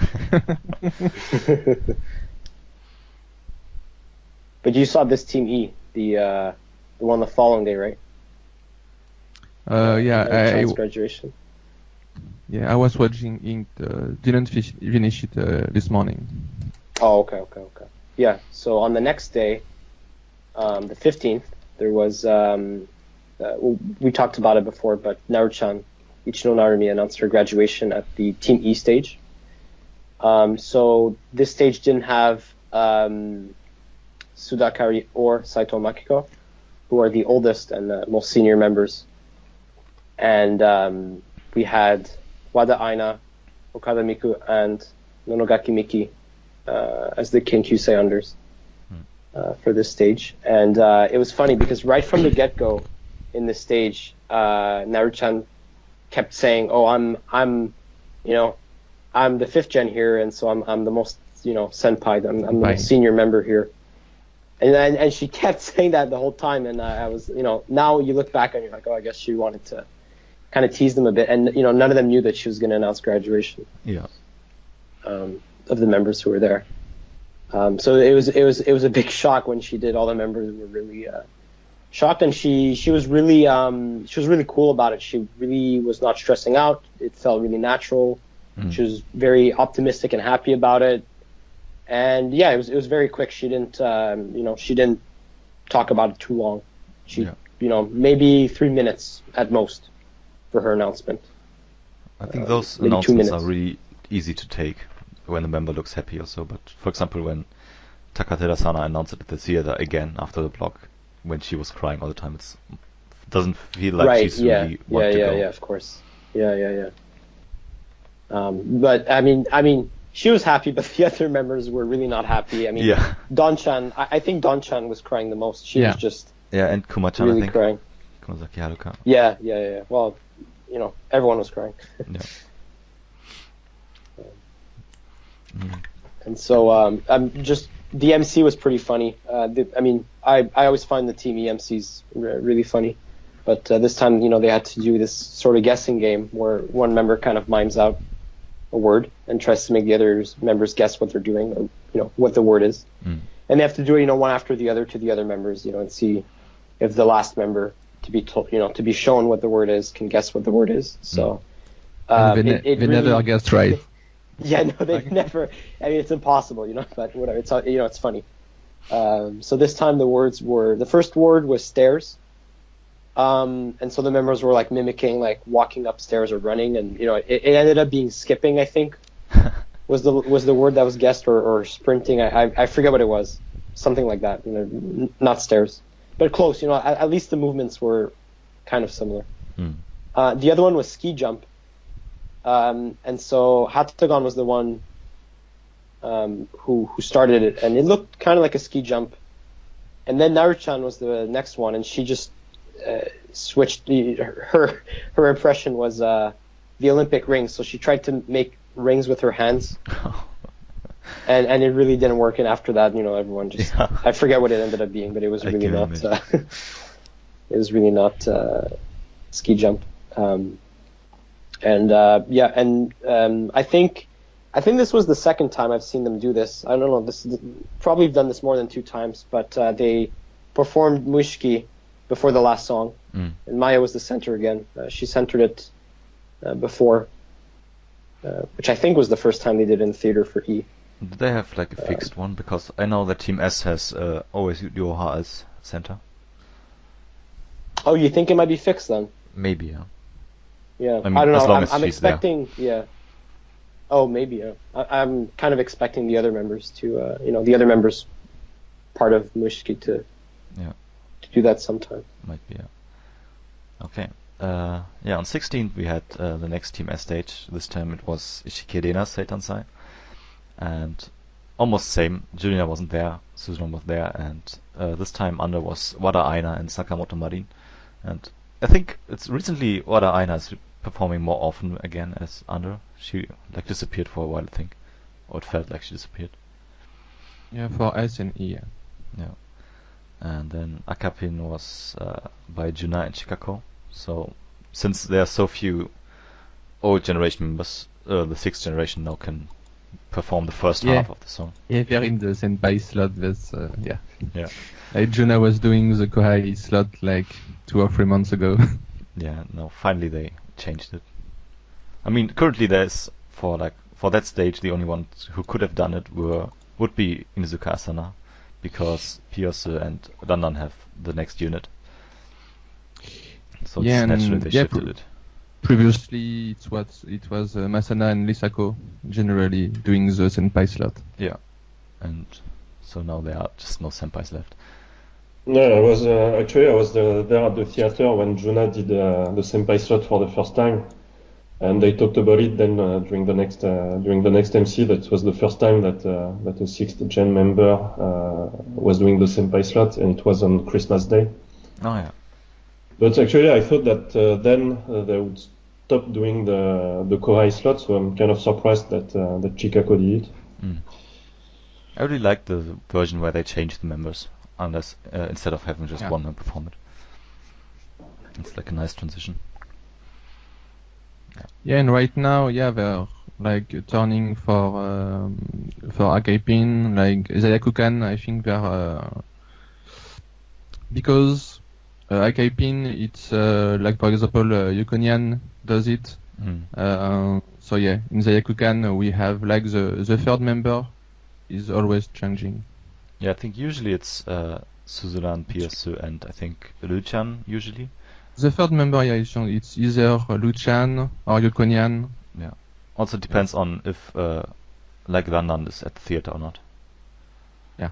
But you saw this Team E, the one the following day, right? Yeah, graduation. Yeah, I was watching it. Didn't finish it this morning. Oh, okay. Yeah. So on the next day, the 15th, there was we talked about it before, but Naru-chan, Ichino Narumi, announced her graduation at the Team E stage. So this stage didn't have Sudakari or Saito Makiko, who are the oldest and most senior members. And we had Wada Aina, Okada Miku, and Nonogaki Miki as the Kinkyusei unders for this stage. And it was funny because right from the get-go in this stage, Naru-chan kept saying, "Oh, I'm the 5th gen here, and so I'm the most senpai. I'm the most senior member here." And she kept saying that the whole time, and I was now you look back and you're like, oh, I guess she wanted to kind of tease them a bit, and none of them knew that she was going to announce graduation. Yeah. Of the members who were there. So it was a big shock when she did. All the members were really shocked, and she was really cool about it. She really was not stressing out. It felt really natural. She was very optimistic and happy about it. And yeah, it was very quick. She didn't she didn't talk about it too long. She maybe 3 minutes at most for her announcement. I think those announcements are really easy to take when the member looks happy or so. But for example, when Takatera-sana announced it at the theater again after the block, when she was crying all the time, it doesn't feel like she's really want to go. Yeah, of course. Yeah. But I mean, she was happy, but the other members were really not happy. I mean, Don-chan, I think Don-chan was crying the most. She was just and Kuma-chan, really I think. Crying. Kumazaki Haruka. Yeah. Well, everyone was crying. Yeah. And so just the MC was pretty funny. I always find the Team E MCs really funny, but this time they had to do this sort of guessing game where one member kind of mimes out a word and tries to make the other members guess what they're doing, or what the word is, and they have to do it one after the other to the other members, and see if the last member to be told, to be shown what the word is, can guess what the word is. So they never guessed right. Yeah, no, they never. I mean, it's impossible, but whatever. It's it's funny. So this time the first word was stairs, and so the members were like mimicking like walking upstairs or running, and it ended up being skipping. I think was the word that was guessed, or sprinting. I forget what it was, something like that. Not stairs, but close. At least the movements were kind of similar. The other one was ski jump. And so Hatagon was the one who started it, and it looked kind of like a ski jump. And then Naru-chan was the next one, and she just switched. Her impression was the Olympic rings, so she tried to make rings with her hands, and it really didn't work. And after that, everyone just I forget what it ended up being, but it was really not. It was really not ski jump. I think this was the second time I've seen them do this. I don't know. Probably done this more than 2 times, but they performed Mushiki before the last song, and Maya was the center again. She centered it before, which I think was the first time they did it in theater for E. Did they have like a fixed one? Because I know that Team S has always Yoha as center. Oh, you think it might be fixed then? Maybe, yeah. Yeah, I mean, I don't know. as long as I'm she's expecting. there. Yeah. Oh, maybe. Yeah. I'm kind of expecting the other members to, the other members, part of Mushiki to do that sometime. Might be. Yeah. Okay. On 16th we had the next Team S stage. This time it was Ishikerena's Seitansai, and almost same. Julina wasn't there. Suzuran was there, and this time under was Wada Aina and Sakamoto Marin, and I think it's recently Wada Aina is performing more often again as under. She disappeared for a while, I think, or it felt like she disappeared. Yeah, for S and E. Yeah. And then Akapin was by Juna and Chikako. So since there are so few old generation members, the sixth generation now can perform the first half of the song. Yeah, they're in the senpai slot. That's yeah. Yeah. Like Juna was doing the Kohai slot like 2 or 3 months ago. Yeah. No, finally they changed it. I mean, currently there's for that stage the only ones who could have done it would be Inuzuka Asana, because Piyose and Dandan have the next unit. So Yeah, it's natural and they yeah, shifted it. Previously, it was Masana and Lisako generally doing the senpai slot. Yeah. And so now there are just no senpais left. No, I was there at the theater when Juna did the senpai slot for the first time, and they talked about it then during the next MC. That was the first time that a sixth gen member was doing the senpai slot, and it was on Christmas Day. Oh yeah. But actually, I thought that then they would stop doing the Kohai slot, so I'm kind of surprised that Chikako did it. I really like the version where they change the members, unless instead of having just one member perform it. It's like a nice transition. Yeah, and right now, they're like turning for Akaipin, like Zayakukan. I think they're because Akaipin, it's like for example Yukonian does it. So yeah, in Zayakukan we have like the third member is always changing. Yeah, I think usually it's Suzuran, Piyose, and I think Luchan usually. The third member, it's either Luchan or Yukonian. Yeah. Also depends on if like Randan is at the theater or not. Yeah.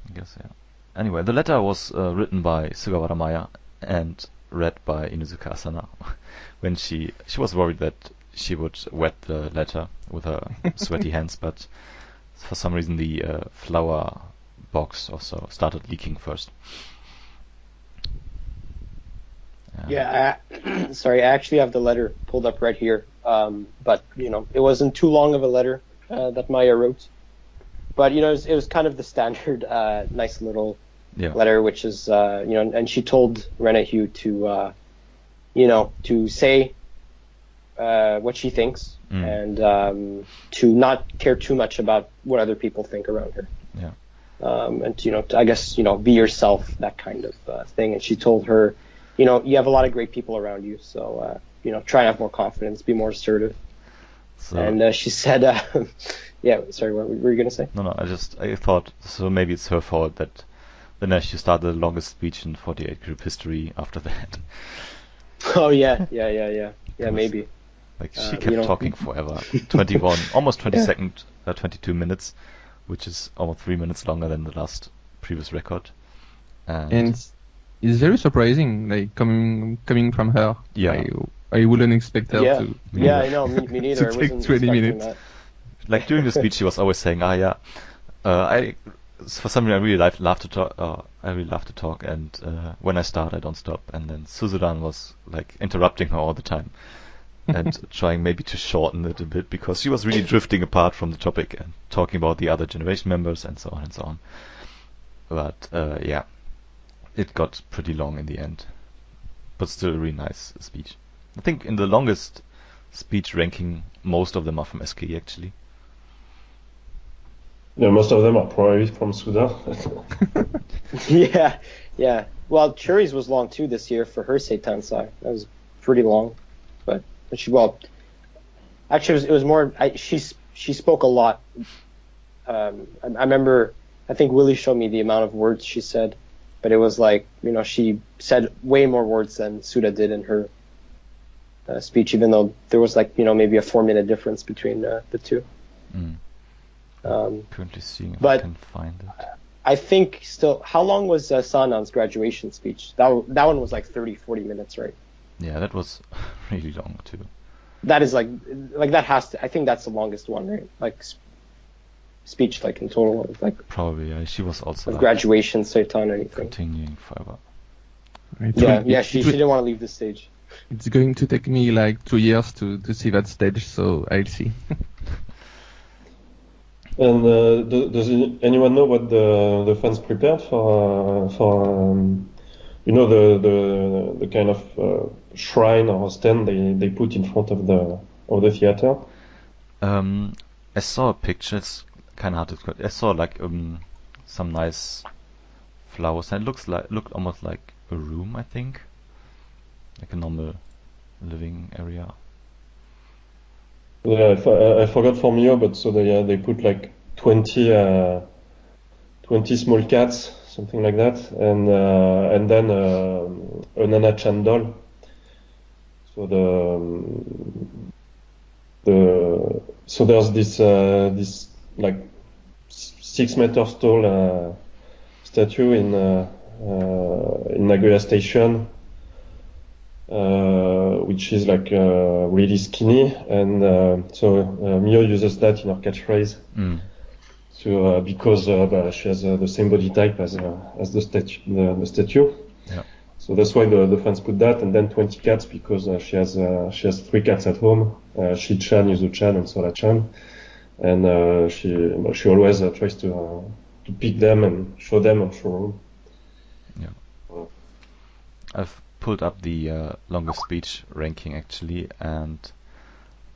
I guess, yeah. Anyway, the letter was written by Sugawara Maya and read by Inuzuka Asana when she was worried that she would wet the letter with her sweaty hands, but for some reason the flower box also started leaking first. Yeah, sorry, I actually have the letter pulled up right here. But it wasn't too long of a letter that Maya wrote. But it was kind of the standard nice little letter, which is and she told Renahue to say what she thinks and to not care too much about what other people think around her. Yeah. And I guess be yourself, that kind of thing. And she told her, you have a lot of great people around you, so try and have more confidence, be more assertive. So, and she said, yeah, sorry, what were you gonna say? No, I thought so maybe it's her fault that then she started the longest speech in 48 group history after that. Oh yeah, maybe. Like she kept talking forever, 21, almost 22 minutes, which is almost 3 minutes longer than the last previous record. And it's very surprising, like coming from her. Yeah, I wouldn't expect her to. Yeah, I know, me neither. To take 20 minutes. That. Like during the speech, she was always saying, for some reason I really love to talk. I really love to talk, and when I start, I don't stop. And then Suzuran was like interrupting her all the time and trying maybe to shorten it a bit because she was really drifting apart from the topic and talking about the other generation members and so on and so on. But yeah, it got pretty long in the end, but still a really nice speech. I think in the longest speech ranking, most of them are from SKE actually. Yeah, most of them are probably from Suda. Yeah. Well, Churi's was long too this year for her Seitan-sai. That was pretty long, but actually it was more. She spoke a lot. I remember. I think Willy showed me the amount of words she said, but it was like she said way more words than Suda did in her speech, even though there was like maybe a 4-minute difference between the two. Currently seeing if I can find it. I think still. How long was Sanan's graduation speech? That one was like 30-40 minutes, right? Yeah, that was really long too. That is like that has to. I think that's the longest one, right? Like speech, like in total, like probably. Yeah, she was also like graduation, Seitan, anything. Continuing forever. She didn't want to leave the stage. It's going to take me like 2 years to see that stage, so I'll see. And does anyone know what the fans prepared for you know, the kind of shrine or stand they put in front of the theater? I saw a picture. It's kind of hard to describe. I saw like some nice flowers, and it looked almost like a room, I think, like a normal living area. Yeah, I forgot for Mio, but so they put like 20 small cats, something like that, and then a Nana-chan doll. So so there's this like 6 meters tall statue in Nagoya Station, which is like really skinny, and so Mio uses that in her catchphrase. So because she has the same body type as the statue. Yeah. So that's why the fans put that, and then 20 cats because she has 3 cats at home, Shi-chan, Yuzu-chan, and Sora-chan, and she always tries to pick them and show them on showroom. Yeah. I've pulled up the longest speech ranking actually, and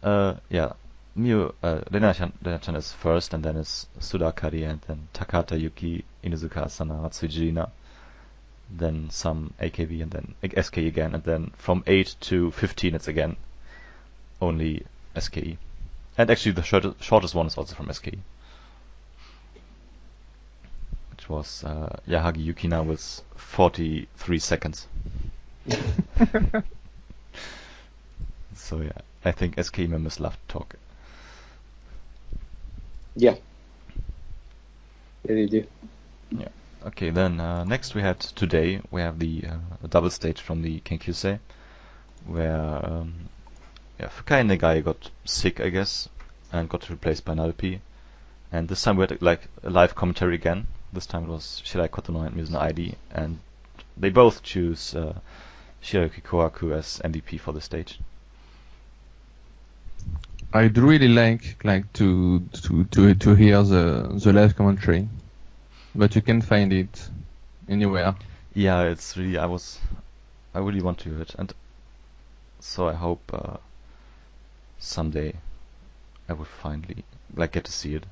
yeah, Rena-chan is first, and then is Sudakari, and then Takata Yuki, Inuzuka Asana, Matsujirina, then some AKB, and then SKE again, and then from 8 to 15 it's again only SKE. And actually the shortest one is also from SKE, which was Yahagi Yukina with 43 seconds. So yeah, I think SKE members love to talk. Yeah. Yeah, they do. Yeah. Okay, then next we have the double stage from the Kenkyusei, where Fukai Negai got sick, I guess, and got replaced by Narupi. And this time we had like a live commentary again. This time it was Shirai Kotono and Mizuno ID, and they both choose Shirayuki Kohaku as MVP for the stage. I'd really like to hear the live commentary, but you can't find it anywhere. Yeah, it's really I really want to hear it, and so I hope someday I would finally get to see it.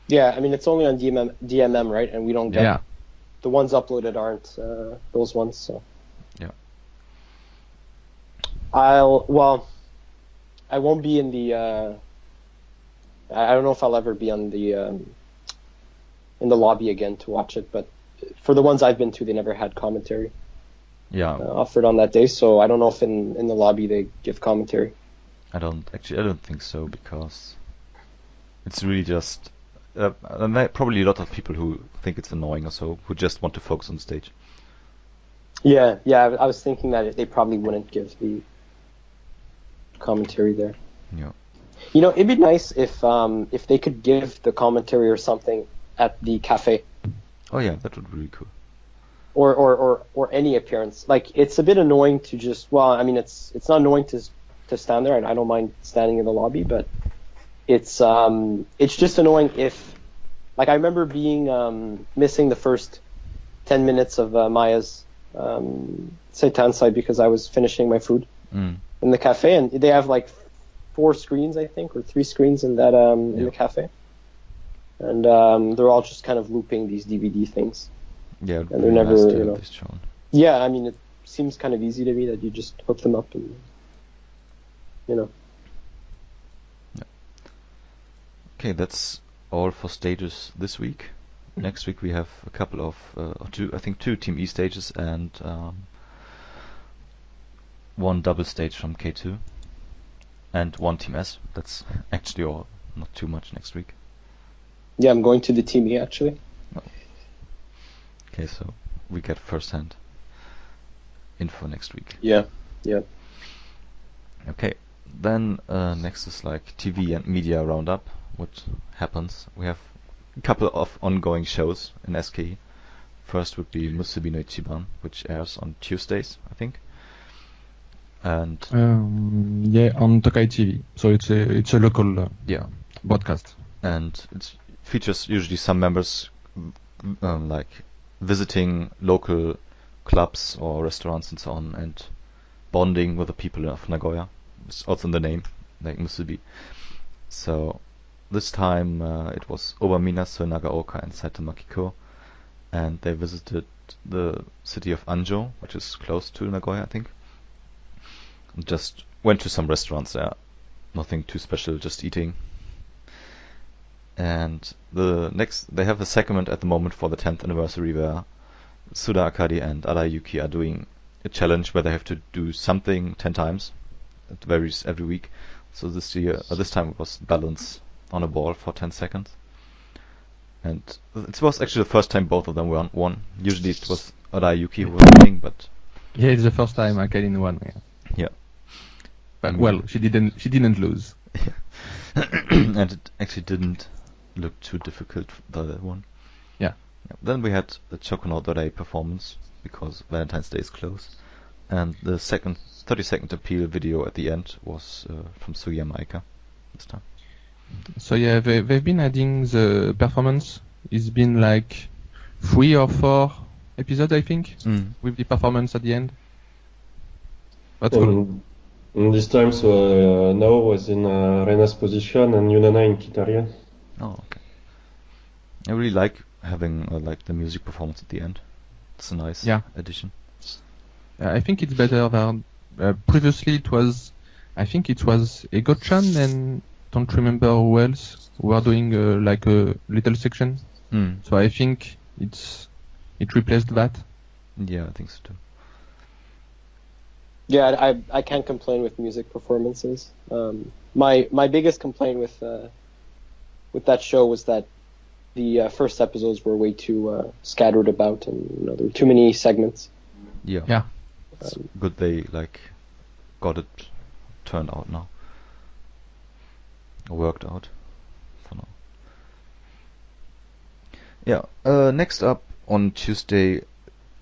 Yeah, I mean it's only on DMM, right? And we don't get the ones uploaded aren't those ones. So yeah, I won't be in the. I don't know if I'll ever be on the in the lobby again to watch it, but for the ones I've been to, they never had commentary. Yeah, offered on that day, so I don't know if in the lobby they give commentary. I don't think so, because it's really just probably a lot of people who think it's annoying or so, who just want to focus on the stage. Yeah, I was thinking that they probably wouldn't give the commentary there. Yeah. You know, it'd be nice if they could give the commentary or something at the cafe. Oh yeah, that would be really cool. Or any appearance. Like, it's a bit annoying to just, well, I mean, it's not annoying to stand there, and I don't mind standing in the lobby, but it's just annoying if, like, I remember being missing the first 10 minutes of Maya's Seitansai because I was finishing my food in the cafe, and they have like 4 screens, I think, or 3 screens in that in the cafe, and they're all just kind of looping these DVD things. Yeah, and they're never, nice you know. shown. Yeah, I mean, it seems kind of easy to me that you just hook them up and, you know. Yeah. Okay, that's all for stages this week. Next week we have a couple of 2 Team E stages and 1 double stage from K2 and 1 Team S. That's actually all, not too much next week. Yeah, I'm going to the Team E actually. Oh. Okay, so we get first-hand info next week. Yeah. Okay, then next is like TV and media roundup. What happens? We have a couple of ongoing shows in SKE. First would be Musubi no Ichiban, which airs on Tuesdays, I think. And on Tokai TV. So it's a local broadcast. and it features usually some members like visiting local clubs or restaurants and so on, and bonding with the people of Nagoya. It's also in the name, like Musubi. So this time it was Obaminasu, Nagaoka, and Saitamakiko, and they visited the city of Anjo, which is close to Nagoya, I think. And just went to some restaurants there. Nothing too special, just eating. And they have a segment at the moment for the 10th anniversary where Suda Akari and Arayuki are doing a challenge where they have to do something 10 times. It varies every week. So this time it was balance on a ball for 10 seconds. And it was actually the first time both of them won. Usually it was Arayuki who was winning, but Yeah, it's the first time Akari won. Yeah. yeah. But well, she didn't lose. And it actually didn't look too difficult, the one. Yeah. Then we had the Chocono Day performance, because Valentine's Day is close. And the 30-second appeal video at the end was from Sugiyama Aika this time. So yeah, they've been adding the performance. It's been like 3 or 4 episodes, I think, with the performance at the end. That's cool. And this time, so Nao was in Rena's position and Yunana in Kitaria. Oh, okay. I really like having like the music performance at the end. It's a nice addition. I think it's better than previously. I think it was Ego-chan and don't remember who else who are doing like a little section. So I think it replaced that. Yeah, I think so too. Yeah, I can't complain with music performances. My biggest complaint with that show was that the first episodes were way too scattered about, and there were too many segments. Yeah. It's good they like got it turned out now. Worked out for now. Yeah. Next up on Tuesday,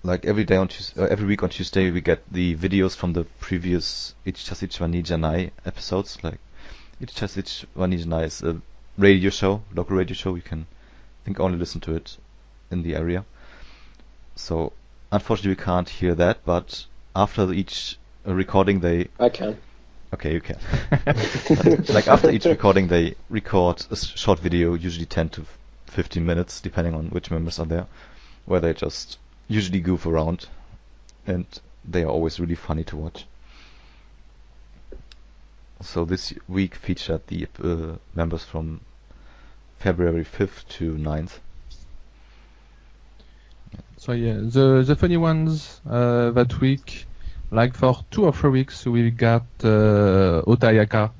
like every week on Tuesday, we get the videos from the previous Ichitasuichi wa ni Janai episodes. Like Ichitasuichi wa ni Janai is a radio show, local radio show. You can, I think, only listen to it in the area. So unfortunately, we can't hear that. But after each recording, I can. Okay, you can. Like after each recording, they record a short video, usually 10 to 15 minutes, depending on which members are there, where they just usually goof around, and they are always really funny to watch. So this week featured the members from February 5th to 9th. So yeah, the funny ones that week, like for 2 or 3 weeks, we got Otayaka,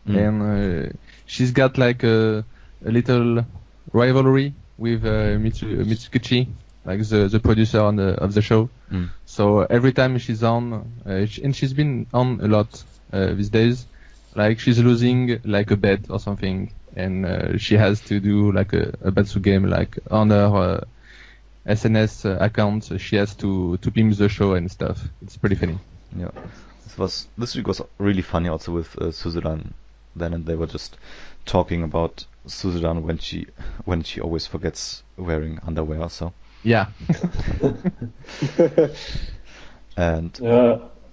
and she's got like a little rivalry with Mitsukichi, like the producer of the show. So every time she's on, and she's been on a lot these days, like she's losing like a bet or something, and she has to do like a Batsu game, like on her SNS account. She has to meme the show and stuff. It's pretty funny. Yeah, this week was really funny also with Suzuran. Then and they were just talking about Suzuran when she always forgets wearing underwear. So yeah. And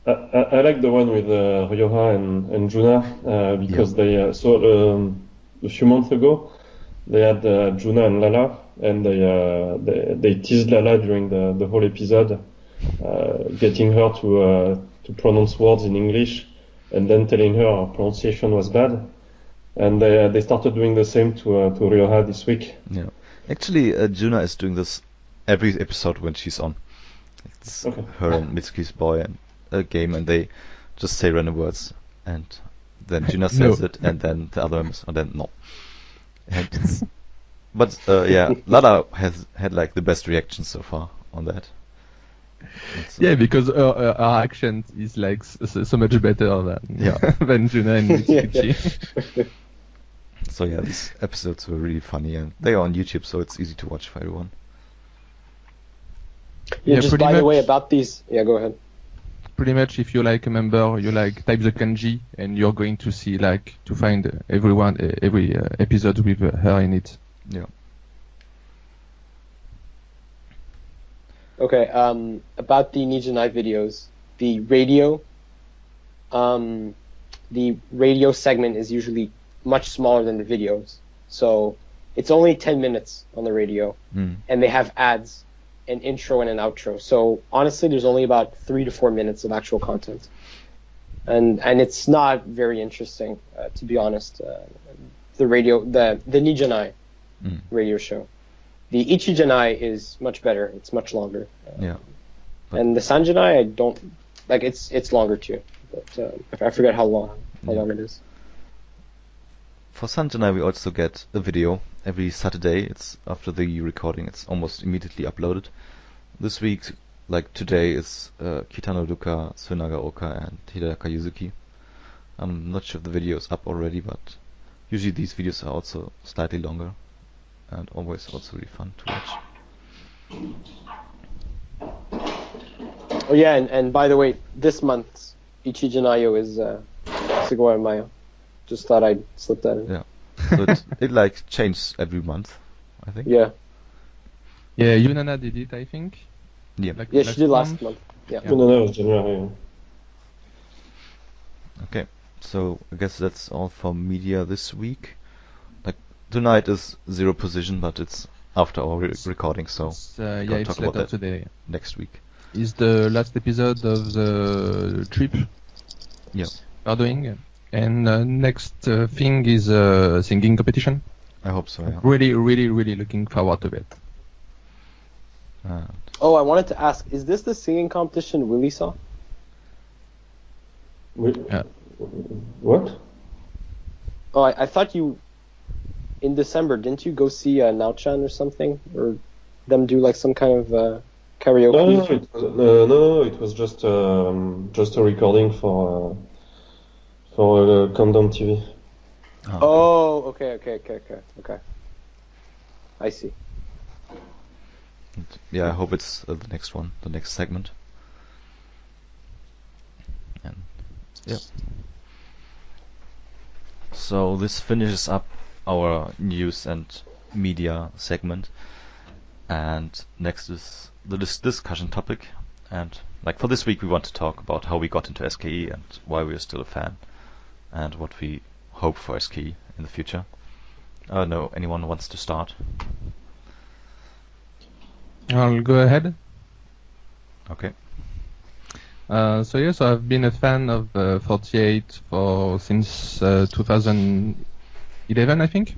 I like the one with Ryoha and Juna because they a few months ago they had Juna and Lala, and they teased Lala during the whole episode, getting her to pronounce words in English, and then telling her pronunciation was bad. And they started doing the same to Ryoha this week. Yeah, actually, Juna is doing this every episode when she's on. It's her and Mitsuki's boy and a game, and they just say random words, and then Juna says it, and then the other members, and then no. And but yeah, Lala has had like the best reaction so far on that. Yeah, because her accent is like so much better than Juna and Mitsukichi. So yeah, these episodes were really funny, and they are on YouTube, so it's easy to watch for everyone. Yeah, just by the way, about these... Yeah, go ahead. pretty much if you like a member, you like type the kanji, and you're going to see like to find every episode with her in it. Yeah. Okay, about the Nijanai videos, the radio segment is usually much smaller than the videos. So it's only 10 minutes on the radio, and they have ads, an intro and an outro. So honestly, there's only about 3 to 4 minutes of actual content. And it's not very interesting, to be honest. The Nijanai radio show. The Ichijanai is much better. It's much longer. Yeah. And the Sanjanai, I don't like. It's longer too, but I forget how long it is. For Sanjanai, we also get a video every Saturday. It's after the recording. It's almost immediately uploaded. This week, like today, is Kitano Duka, Tsunaga Oka, and Hidaka Yuzuki. I'm not sure if the video is up already, but usually these videos are also slightly longer. And always also really fun to watch. Oh yeah, and by the way, this month's Ichijanayo is Sugawara Mayo. Just thought I'd slip that in. Yeah. So it like changes every month, I think. Yeah. Yeah, Yunana did it, I think. Yeah. Like Yeah, she did last month. Yeah. No, it was January. Okay. So I guess that's all for media this week. Tonight is Zero Position, but it's after our recording, so It's talk about later that today. next week. Is the last episode of the trip Yeah. we're doing, and next thing is singing competition. I hope so, yeah. Really, really, really looking forward to it. Oh, I wanted to ask, is this the singing competition Willy saw? What? Oh, I thought you, in December, didn't you go see Naochan or something? Or them do like some kind of karaoke? No, it was just a recording for Countdown TV. Oh, okay. I see. Yeah, I hope it's the next one, the next segment. And yeah. So this finishes up our news and media segment, and next is the discussion topic. And like for this week, we want to talk about how we got into SKE and why we are still a fan, and what we hope for SKE in the future. I don't know, anyone wants to start? I'll go ahead. Okay. So yes, I've been a fan of 48 since 2011, I think,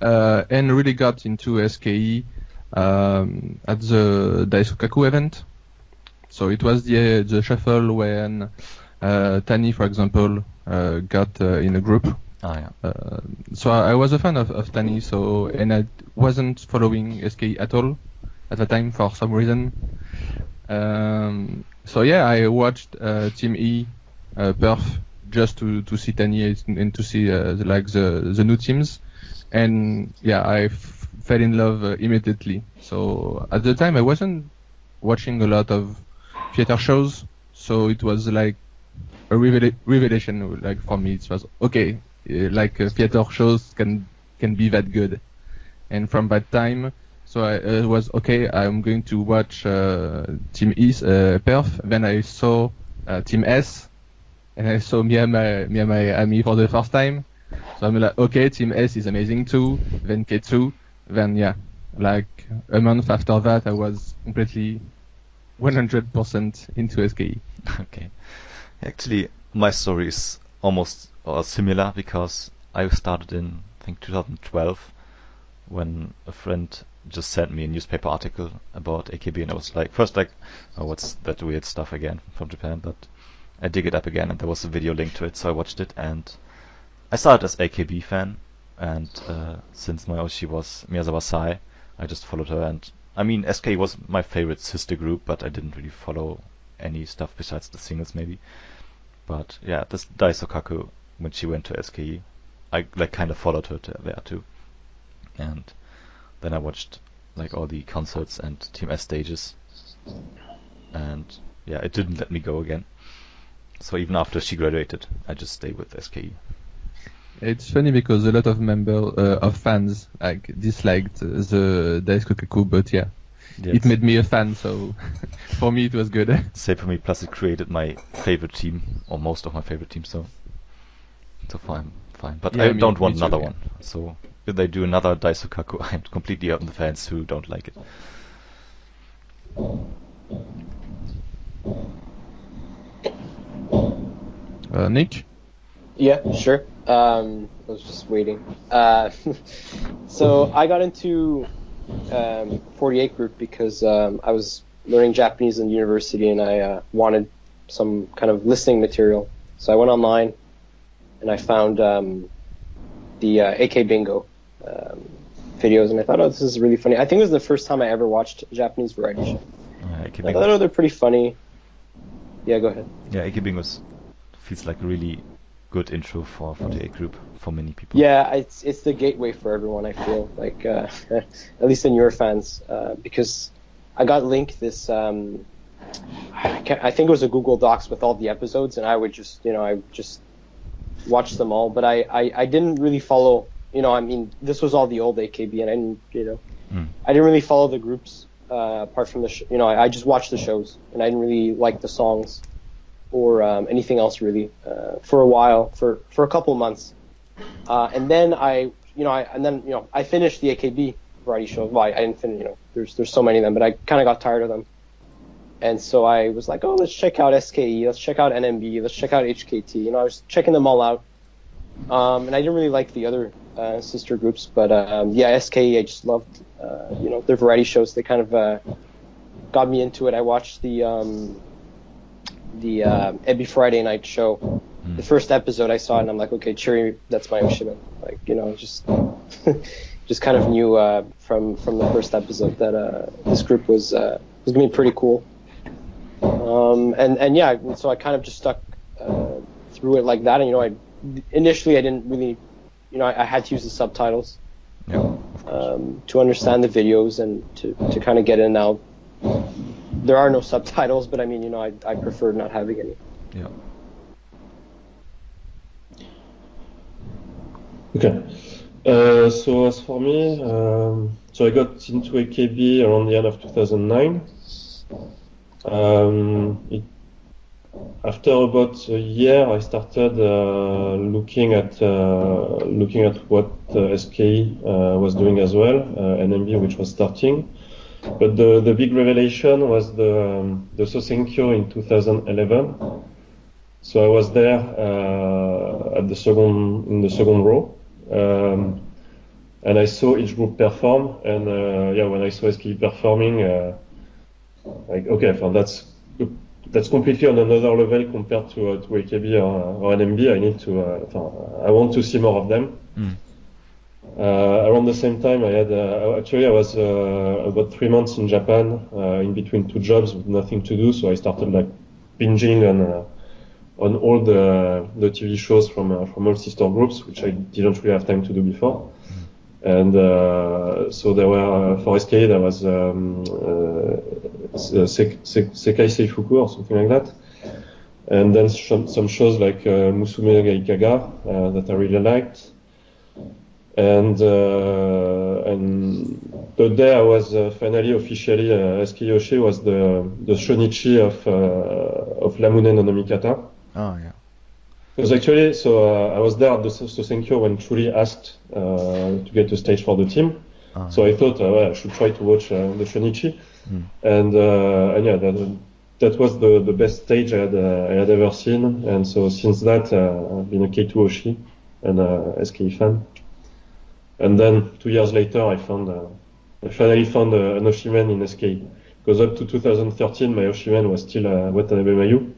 and really got into SKE at the Daisokaku event. So it was the shuffle when Tani, for example, got in a group. So I was a fan of Tani, and I wasn't following SKE at all at the time for some reason. So yeah, I watched Team E, Perf, just to see Tani and to see the new teams, and yeah, I fell in love immediately. So at the time I wasn't watching a lot of theater shows, so it was like a revelation. Like for me, it was okay. Theater shows can be that good, and from that time. So I was okay. I'm going to watch Team E's Perf. Then I saw Team S, and I saw Mia Ami for the first time. So I'm like, okay, Team S is amazing too. Then K2. Then yeah, like a month after that, I was completely 100% into SKE. Okay. Actually, my story is almost similar because I started in I think 2012 when a friend just sent me a newspaper article about AKB, and I was like, first like, oh, what's that weird stuff again from Japan? But I dig it up again, and there was a video link to it, so I watched it, and I started as AKB fan, and since my Oshi was Miyazawa Sai, I just followed her, and I mean, SKE was my favorite sister group, but I didn't really follow any stuff besides the singles maybe. But yeah, this Daisokaku, when she went to SKE, I like kind of followed her there too, and then I watched like all the concerts and Team S stages, and yeah, it didn't let me go again. So even after she graduated, I just stay with SKE. It's funny because a lot of of fans like disliked the Daisuke, but yeah, Yes. it made me a fan. So for me, it was good. Same for me. Plus, it created my favorite team, or most of my favorite teams. So fine. But Yeah, I me don't want too, another yeah. one. So if they do another Daisukaku, I'm completely on the fans who don't like it. Nick? Yeah, sure. I was just waiting. So I got into 48 group because I was learning Japanese in university and I wanted some kind of listening material. So I went online and I found the AK Bingo videos, and I thought, oh, this is really funny. I think it was the first time I ever watched a Japanese variety show. I thought, oh, they're pretty funny. Yeah, go ahead. Yeah, AK Bingo feels like a really good intro for 48 group for many people. Yeah, it's the gateway for everyone, I feel, like, at least in your fans, because I got linked this, I think it was a Google Docs with all the episodes, and I would just, I just watch them all, but I didn't really follow, I mean, this was all the old AKB, and I didn't, I didn't really follow the groups, apart from the, I just watched the shows, and I didn't really like the songs or anything else really for a while, for a couple months, and then I finished the AKB variety shows. Well, I didn't finish, there's so many of them, but I kind of got tired of them, and so I was like, oh, let's check out SKE, let's check out NMB, let's check out HKT. I was checking them all out, and I didn't really like the other sister groups, but yeah, SKE I just loved, their variety shows. They kind of got me into it. I watched the every Friday night show. The first episode I saw it and I'm like, okay, Cherry, that's my Oshiman. Like, just just kind of knew from the first episode that this group was gonna be pretty cool. And yeah, so I kind of just stuck through it like that. And initially I didn't really, I had to use the subtitles to understand the videos and to kind of get in and out. There are no subtitles, but I mean, I prefer not having any. Yeah. Okay. So as for me, so I got into AKB around the end of 2009. After about a year, I started looking at what SKE was doing as well, NMB, which was starting. But the big revelation was the SKEncore in 2011. So I was there in the second row, and I saw each group perform. And when I saw SKE performing, like, okay, that's completely on another level compared to AKB or NMB. I want to see more of them. Around the same time, I was about 3 months in Japan, in between two jobs with nothing to do. So I started like binging on all the TV shows from all sister groups, which I didn't really have time to do before. And so there were for SKE there was Sekai Seifuku or something like that, and then some shows like Musume Gaikaga that I really liked. And the day I was finally officially SKE Yoshi was the Shonichi of Lamune no Nomikata. Oh yeah. Because actually, I was there at the SKEncore when Truly asked to get a stage for the team. So I thought I should try to watch the Shonichi, and yeah, that was the best stage I had ever seen. And so since that, I've been a K2 Oshi and a SKE fan. And then 2 years later, I finally found an Oshiman in SKE. Because up to 2013, my Oshiman was still Watanabe Mayu.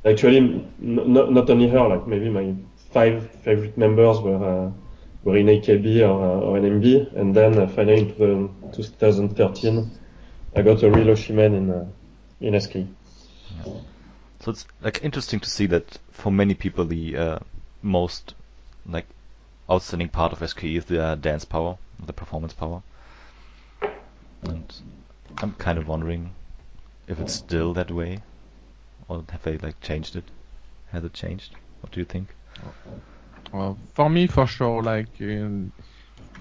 Actually, not only her, like maybe my 5 favorite members were in AKB or NMB, and then finally in 2013, I got a real Oshiman in SKE. Yeah. So it's like interesting to see that for many people the most like outstanding part of SKE is the dance power, the performance power, and I'm kind of wondering if it's still that way, or have they like changed it? Has it changed? What do you think? Well, for me, for sure, like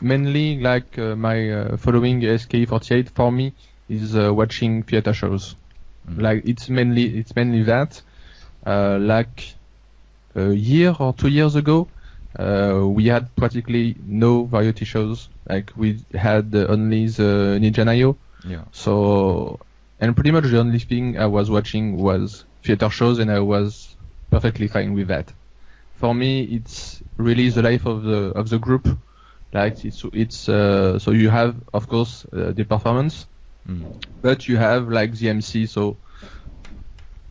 mainly like my following SKE48 for me is watching theater shows. Like it's mainly that. Like a year or 2 years ago, we had practically no variety shows. Like we had only the Ninja Nayo. Yeah. So, and pretty much the only thing I was watching was theater shows, and I was perfectly fine with that. For me, it's really the life of the group. Like it's so you have, of course, the performance, but you have like the MC. So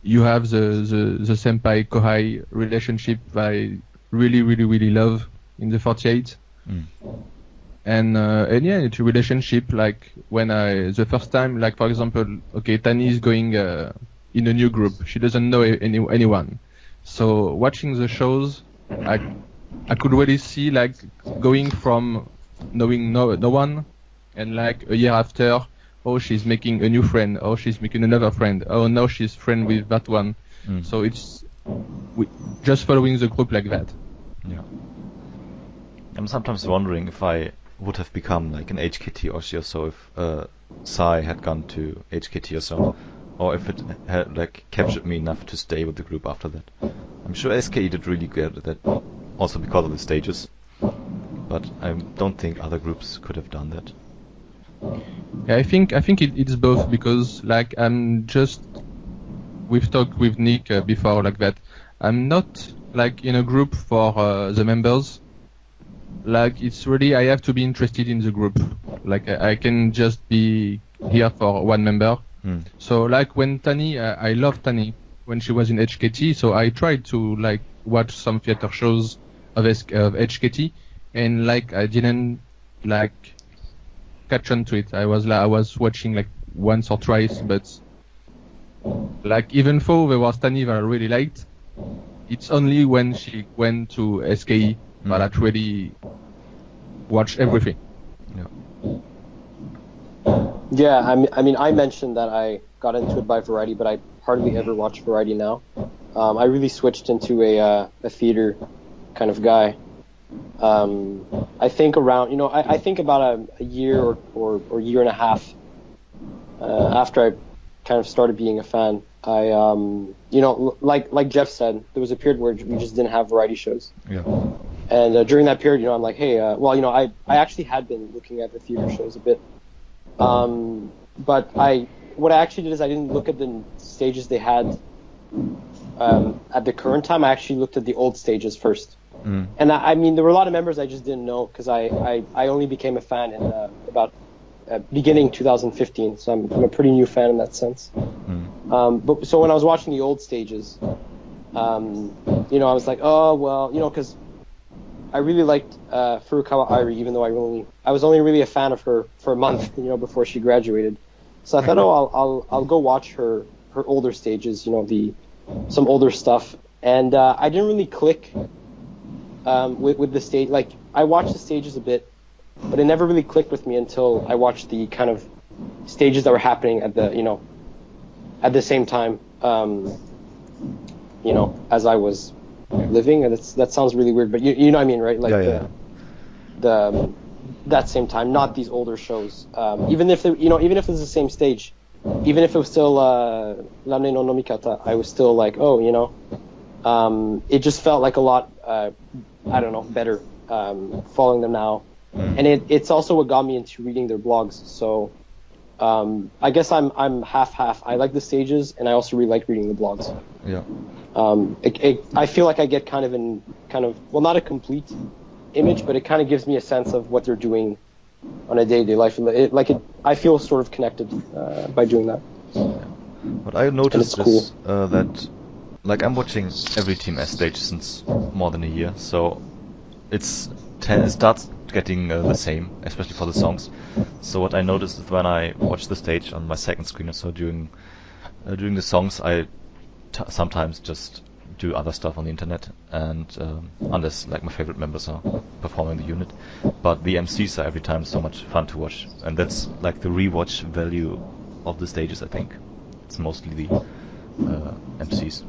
you have the senpai kohai relationship I really love in the 48. And yeah, it's a relationship like when the first time, like for example, okay, Tani is going in a new group. She doesn't know anyone. So watching the shows, I could really see like going from knowing no one, and like a year after, oh, she's making a new friend, oh, she's making another friend, oh, now she's friend with that one. So it's just following the group like that. Yeah. I'm sometimes wondering if I would have become like an HKT Oshi or so if Sai had gone to HKT or so, or if it had like captured me enough to stay with the group after that. I'm sure SKE did really good at that, also because of the stages, but I don't think other groups could have done that. Yeah, I think it's both, because like we've talked with Nick before like that. I'm not like in a group for the members. Like it's really, I have to be interested in the group. Like I can just be here for one member. So like when Tani, I love Tani when she was in HKT. So I tried to like watch some theater shows of HKT, and like I didn't like catch on to it. I was watching like once or twice, but like even though there was Tani that I really liked, it's only when she went to SKE that I really watched everything. Yeah, I mean, I mentioned that I got into it by Variety, but I hardly ever watch Variety now. I really switched into a theater kind of guy. I think around, I think about a year or year and a half after I kind of started being a fan, I, like Jeff said, there was a period where we just didn't have variety shows. Yeah. And during that period, I'm like, hey, I actually had been looking at the theater shows a bit. But what I actually did is I didn't look at the stages they had at the current time. I actually looked at the old stages first. And I mean, there were a lot of members I just didn't know, because I only became a fan in about beginning 2015, so I'm a pretty new fan in that sense. But so when I was watching the old stages, I was like, oh well, because I really liked Furukawa Airi, even though I was only really a fan of her for a month, before she graduated. So I thought, I'll go watch her older stages, some older stuff, and I didn't really click with the stage. Like I watched the stages a bit, but it never really clicked with me until I watched the kind of stages that were happening at the same time, as I was living. And that sounds really weird, but you know what I mean, right? Like that same time, not these older shows. Even if even if it was the same stage, even if it was still Rame no Nomikata, I was still like, it just felt like a lot, I don't know, better following them now. And it's also what got me into reading their blogs. So I guess I'm half. I like the stages, and I also really like reading the blogs. Yeah. I feel like I get kind of not a complete image, but it kind of gives me a sense of what they're doing on a day-to-day life. I feel sort of connected by doing that. What I noticed is that, like, I'm watching every Team S stage since more than a year, so it starts getting the same, especially for the songs. So what I noticed is when I watch the stage on my second screen or so during the songs, I sometimes just do other stuff on the internet, and unless like my favorite members are performing the unit, but the MCs are every time so much fun to watch, and that's like the rewatch value of the stages. I think it's mostly the MCs,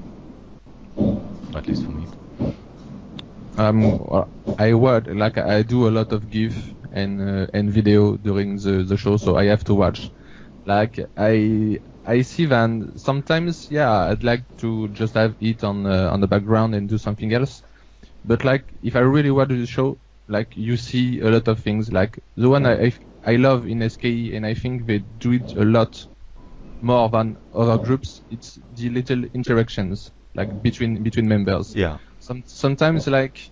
at least for me. I do a lot of GIF and video during the show, so I have to watch. Like I see that sometimes, I'd like to just have it on the background and do something else. But like if I really watch the show, like you see a lot of things. Like the one I love in SKE, and I think they do it a lot more than other groups. It's the little interactions like between members. Yeah. Sometimes like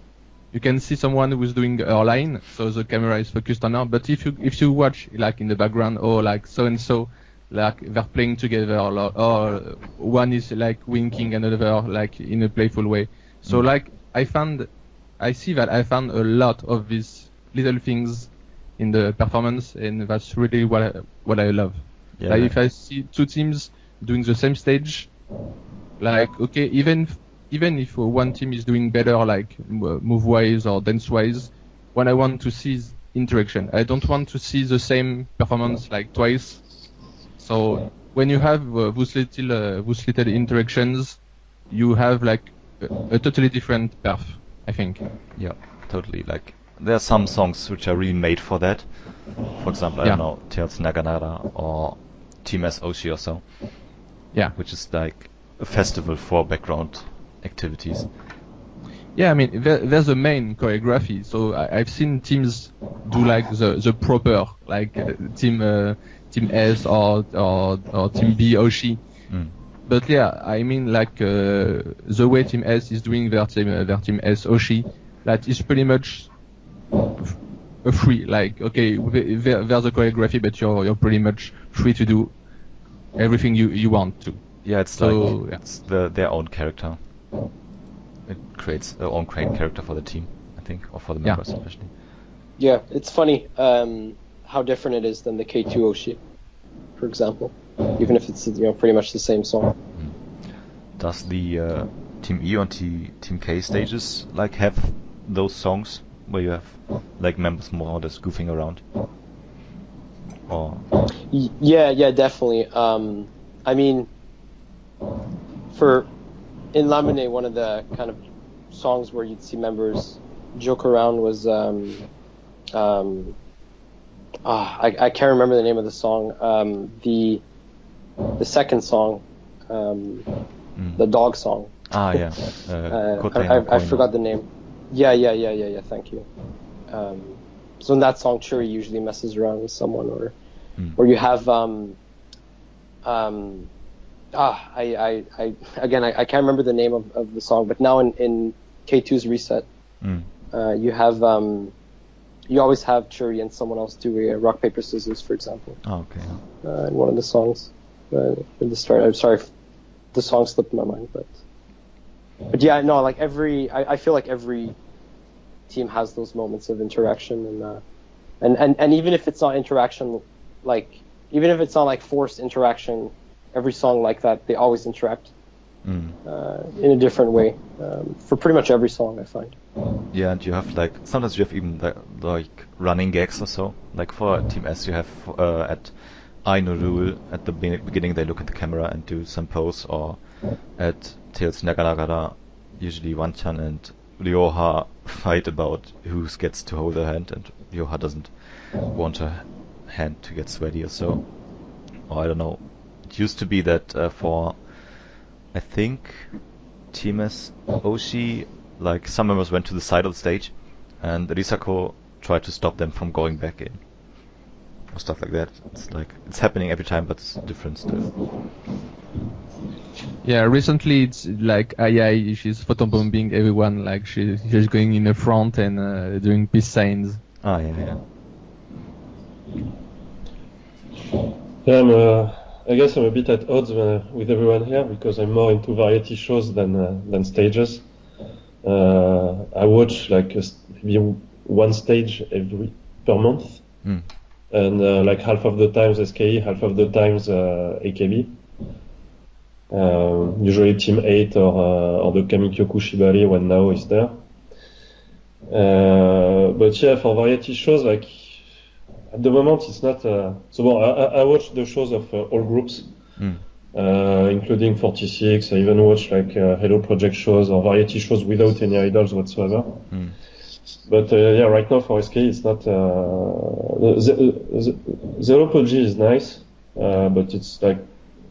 you can see someone who's doing her line, so the camera is focused on her. But if you watch like in the background, or like so and so, like they're playing together, or one is like winking another like in a playful way. So like I see that I found a lot of these little things in the performance, and that's really what I love. Yeah. Like if I see two teams doing the same stage, like okay, even if one team is doing better, like move-wise or dance-wise, what I want to see is interaction. I don't want to see the same performance like twice. So when you have those little interactions, you have like a totally different perf, I think. Yeah, totally. Like there are some songs which are really made for that. For example, I don't know, Tales Naganara or Team S Oshi or so. Yeah. Which is like a festival for background activities. Yeah, I mean, there's a main choreography. So I've seen teams do like the proper, like Team S or Team B Oshi. But I mean like the way Team S is doing their Team S Oshi, that is pretty much free. Like okay, there's a choreography, but you're pretty much free to do everything you want to. Yeah, it's it's their own character. It creates their own character for the team, I think, or for the members especially. Yeah, it's funny how different it is than the K2 Oshi, for example. Even if it's pretty much the same song. Does the Team E and Team K stages like have those songs where you have like members more or less goofing around? Or yeah, definitely. I mean, in Lamine, one of the kind of songs where you'd see members joke around was I can't remember the name of the song. The second song, the dog song. Yeah. I forgot the name. Yeah. Thank you. So in that song, Churi usually messes around with someone, or you have I can't remember the name of the song, but now in K2's reset, you always have Churi and someone else do a rock paper scissors, for example. Oh, okay. In one of the songs in the start. I'm sorry, the song slipped my mind, but yeah, no, like I feel like every team has those moments of interaction, and even if it's not interaction, like even if it's not like forced interaction, every song like that, they always interact in a different way for pretty much every song, I find. Yeah, and you have like sometimes you have even like running gags or so. Like for Team S, you have at I No Rule at the beginning they look at the camera and do some pose, or at Tails Naganagara, usually Wanchan and Ryoha fight about who gets to hold her hand, and Ryoha doesn't want her hand to get sweaty or so. Or I don't know. It used to be that for I think Team S Oshi, like some members went to the side of the stage, and Risako tried to stop them from going back in, or stuff like that. It's happening every time, but it's different still. Yeah, recently it's like Ai, she's photobombing everyone, like she's going in the front and doing peace signs. Yeah. Yeah, I guess I'm a bit at odds with everyone here because I'm more into variety shows than stages. I watch like maybe one stage per month, and like half of the times SKE, half of the times AKB. Usually Team 8 or the Kamikyoku Shibari when Nao is there. But yeah, for variety shows, like at the moment it's not. I watch the shows of all groups, including 46. I even watch like Hello Project shows or variety shows without any idols whatsoever. But yeah, right now for SK it's not. Zero Apogee is nice, but it's like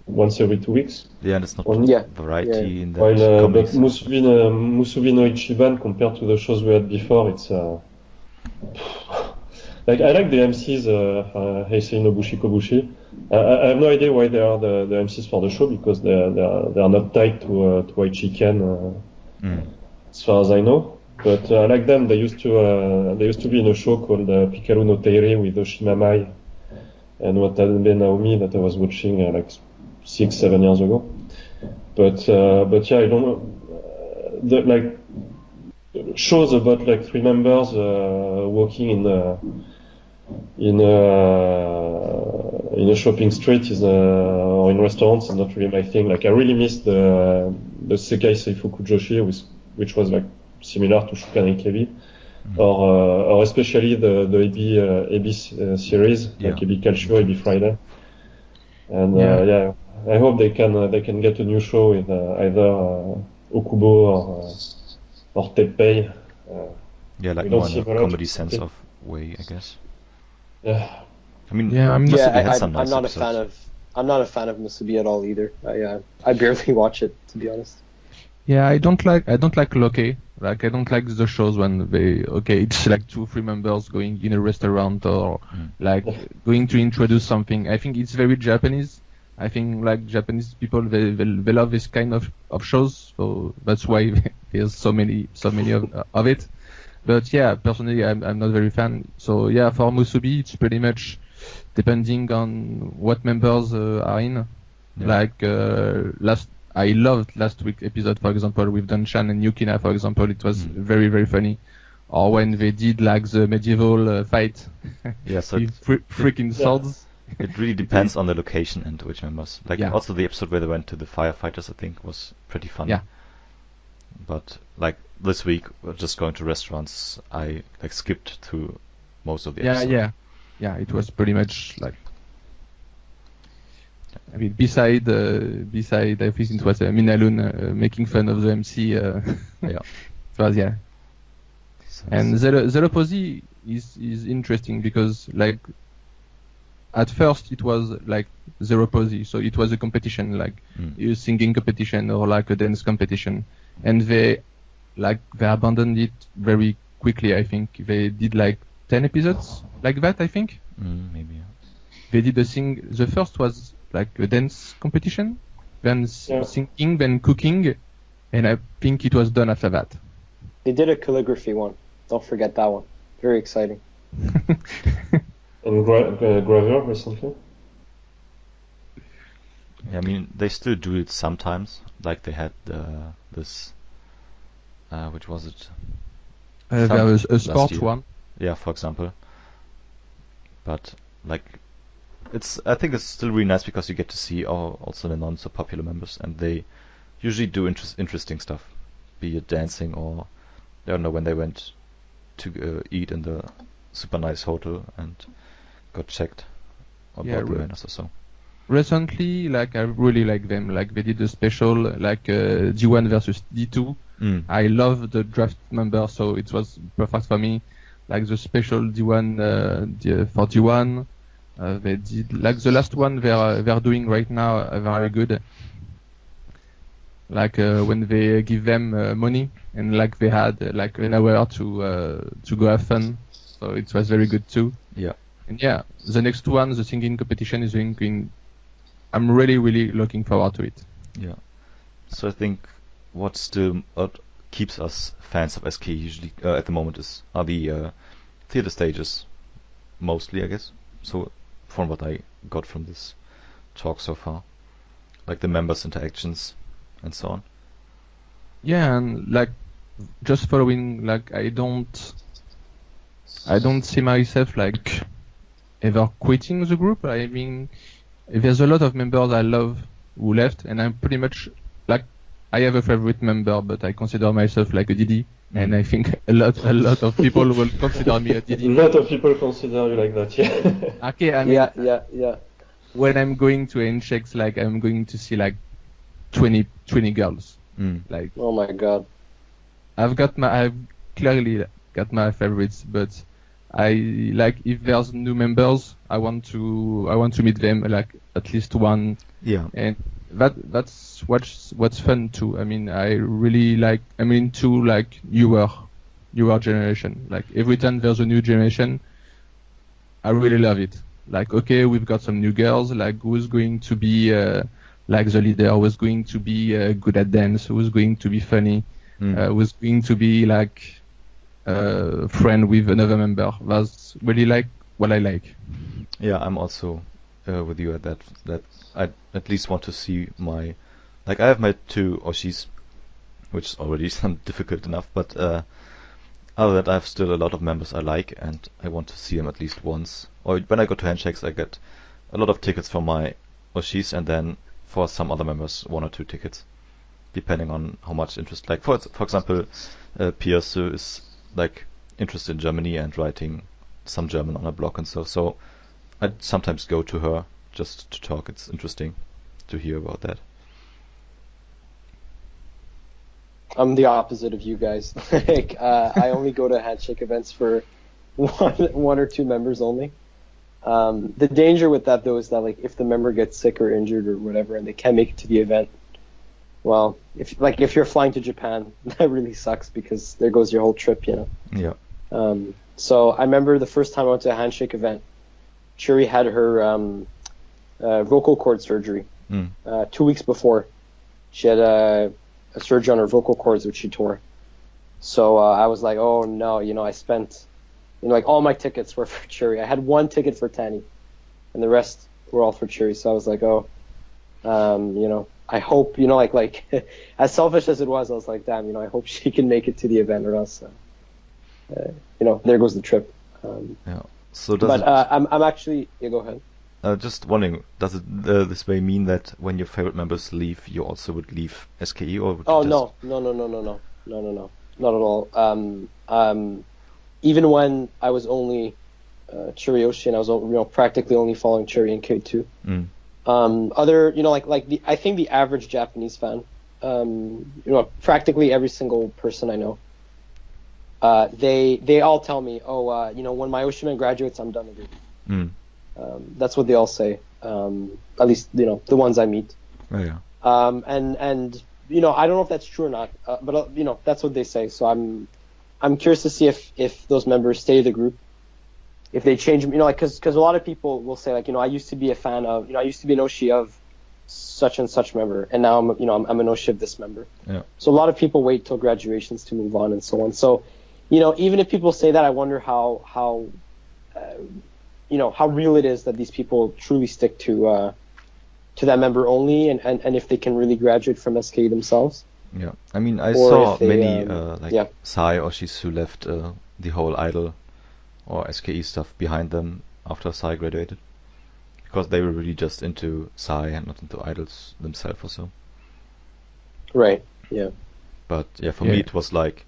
once every 2 weeks. Yeah, and it's not variety in that. While but Musubi no Ichiban compared to the shows we had before, it's like I like the MCs. Heisei Nobushi Kobushi. I have no idea why they are the MCs for the show because they are not tied to Aichi Ken, as far as I know. But I like them. They used to be in a show called Pikaru no Teire with Oshima Mai and Watanabe Naomi that I was watching like 6-7 years ago. But yeah, I don't know. Like shows about like 3 members walking in a shopping street or in restaurants is not really my thing. Like I really missed the Sekai Seifuku Joshi, which was like similar to Shukan Akebi, or especially the AB series, like AB Calcio, AB Friday. And yeah, I hope they can get a new show with either Okubo or Teppei. Yeah, like more in a comedy sense of way, I guess. Yeah. I mean, I'm not a fan of Musubi at all either. I barely watch it, to be honest. Yeah, I don't like Loke. Like I don't like the shows when it's like 2-3 members going in a restaurant or like going to introduce something. I think it's very Japanese. I think like Japanese people they love this kind of shows, so that's why there's so many of it. But yeah, personally I'm not very fan. So yeah, for Musubi it's pretty much depending on what members are in. Yeah. Like I loved last week's episode, for example, with Danchan and Yukina, for example. It was very, very funny. Or when they did like the medieval fight so with freaking swords. It really depends on the location and which members. Like also the episode where they went to the firefighters, I think, was pretty funny. Yeah. But like this week, we're just going to restaurants. I like skipped through most of the episodes. Yeah. It was pretty much like. I mean, beside I think it was Minalun making fun of the MC. It was And Zero Posi is interesting because like at first it was like Zero Posi, so it was a competition like a singing competition or like a dance competition, and they abandoned it very quickly. I think they did like 10 episodes like that. I think maybe they did the first was like a dance competition, then singing, then cooking, and I think it was done after that. They did a calligraphy one. Don't forget that one. Very exciting. And gravure recently? Yeah, I mean, they still do it sometimes. Like they had this, which was it? There was a sport one. Yeah, for example. But like, I think it's still really nice because you get to see also the non so popular members, and they usually do interesting stuff, be it dancing or I don't know when they went to eat in the super nice hotel and got checked about the manners or so. Recently, like I really like them. Like they did a special like D1 versus D2. I love the draft member, so it was perfect for me. Like the special D1 for D1. They did like the last one they're doing right now very good. Like when they give them money and like they had like an hour to go have fun, so it was very good too. Yeah. And yeah, the next one, the singing competition is going. I'm really looking forward to it. Yeah. So I think what still keeps us fans of SK usually at the moment are the theater stages, mostly I guess. So from what I got from this talk so far, like the members' interactions and so on. Yeah, and like just following, like I don't see myself like ever quitting the group. I mean, there's a lot of members I love who left, and I'm pretty much like I have a favorite member, but I consider myself like a DD, and I think a lot of people will consider me a DD. A lot of people consider you like that, yeah. Okay, I mean, yeah. when I'm going to handshakes, like I'm going to see like 20 girls. Like Oh my god. I've clearly got my favorites, but I like if there's new members, I want to meet them like at least one. Yeah. And that's what's fun too. I mean, I'm into like newer generation. Like every time there's a new generation, I really love it. Like, okay, we've got some new girls. Like, who's going to be like the leader? Who's going to be good at dance? Who's going to be funny? Who's going to be like friend with another member? That's really like what I like. Yeah, I'm also with you at that. That I at least want to see my, like I have my 2 Oshis, which is already difficult enough. But other than that, I have still a lot of members I like, and I want to see them at least once. Or when I go to handshakes, I get a lot of tickets for my Oshis, and then for some other members, 1 or 2 tickets, depending on how much interest. Like for example, Pierce is like interested in Germany and writing some German on a blog and stuff. So I sometimes go to her just to talk. It's interesting to hear about that. I'm the opposite of you guys. Like, I only go to handshake events for one or 2 members only. The danger with that though is that like if the member gets sick or injured or whatever and they can't make it to the event, well, if you're flying to Japan, that really sucks because there goes your whole trip, you know. Yeah. So I remember the first time I went to a handshake event, Churi had her vocal cord surgery 2 weeks before. She had a surgery on her vocal cords which she tore. So I was like, oh no, you know, I spent, you know, like all my tickets were for Churi. I had 1 ticket for Tani, and the rest were all for Churi. So I was like, oh, you know, I hope, you know, like as selfish as it was, I was like, damn, you know, I hope she can make it to the event, or else, you know, there goes the trip. Yeah. So I'm actually, yeah, go ahead. Just wondering, does it this way mean that when your favorite members leave, you also would leave SKE, or would you No, not at all. Even when I was only Churioshi and I was, you know, practically only following Churi and K2. Other, you know, I think the average Japanese fan, you know, practically every single person I know, they all tell me, oh, you know, when my Oshiman graduates, I'm done with it. That's what they all say. At least, you know, the ones I meet. Oh, yeah. And you know, I don't know if that's true or not, but you know, that's what they say. So I'm curious to see if those members stay the group, if they change, you know, like because a lot of people will say like, you know, I used to be a fan of, you know, I used to be an Oshi of such and such member, and now I'm, you know, I'm an Oshi of this member. Yeah. So a lot of people wait till graduations to move on and so on. So, you know, even if people say that, I wonder how you know, how real it is that these people truly stick to that member only, and if they can really graduate from SKE themselves. Yeah, I mean, I Or saw if they, many yeah. Sai Oshis who left the whole idol or SKE stuff behind them after Sai graduated, because they were really just into Sai and not into idols themselves or so. Right. Yeah. But yeah, for me it was like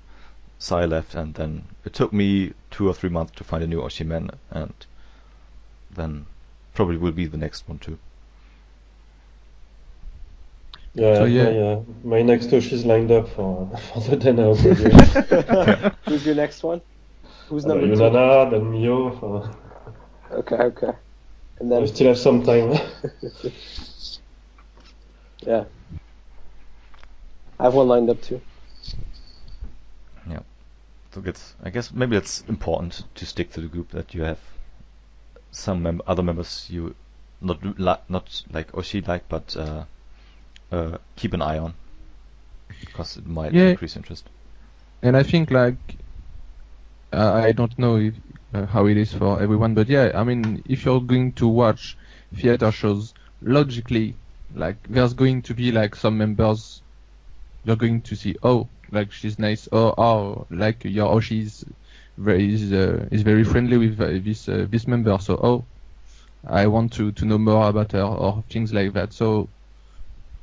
Sai left, and then it took me 2 or 3 months to find a new Oshiman, and then probably will be the next one too. Yeah, So, my next Oshi is lined up for the day now. Graduate. Who's your next one? Who's number 2? Yunana, then Mio. Okay. And then I still have some time. yeah, I have one lined up too. Yeah, so I guess maybe it's important to stick to the group, that you have some other members you not like Oshi like, but keep an eye on, because it might increase interest. And I think like I don't know if, how it is for everyone, but yeah, I mean, if you're going to watch theater shows, logically, like there's going to be like some members you're going to see, oh, like she's nice, oh, like your Oshi is very friendly with this member, so oh, I want to know more about her, or things like that. So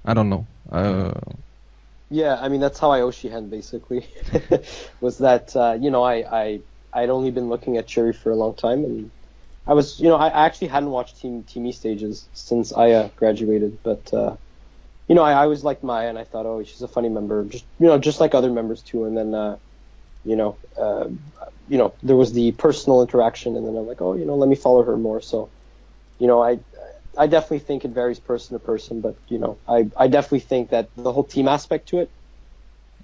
I don't know. Yeah, I mean, that's how I Oshi-hen basically. Was that, you know, I'd only been looking at Churi for a long time, and I was, I actually hadn't watched Team E stages since I graduated, but I always liked Maya, and I thought, oh, she's a funny member, just like other members too. And then, there was the personal interaction, and then I'm like, oh, let me follow her more. So, I definitely think it varies person to person, but I definitely think that the whole team aspect to it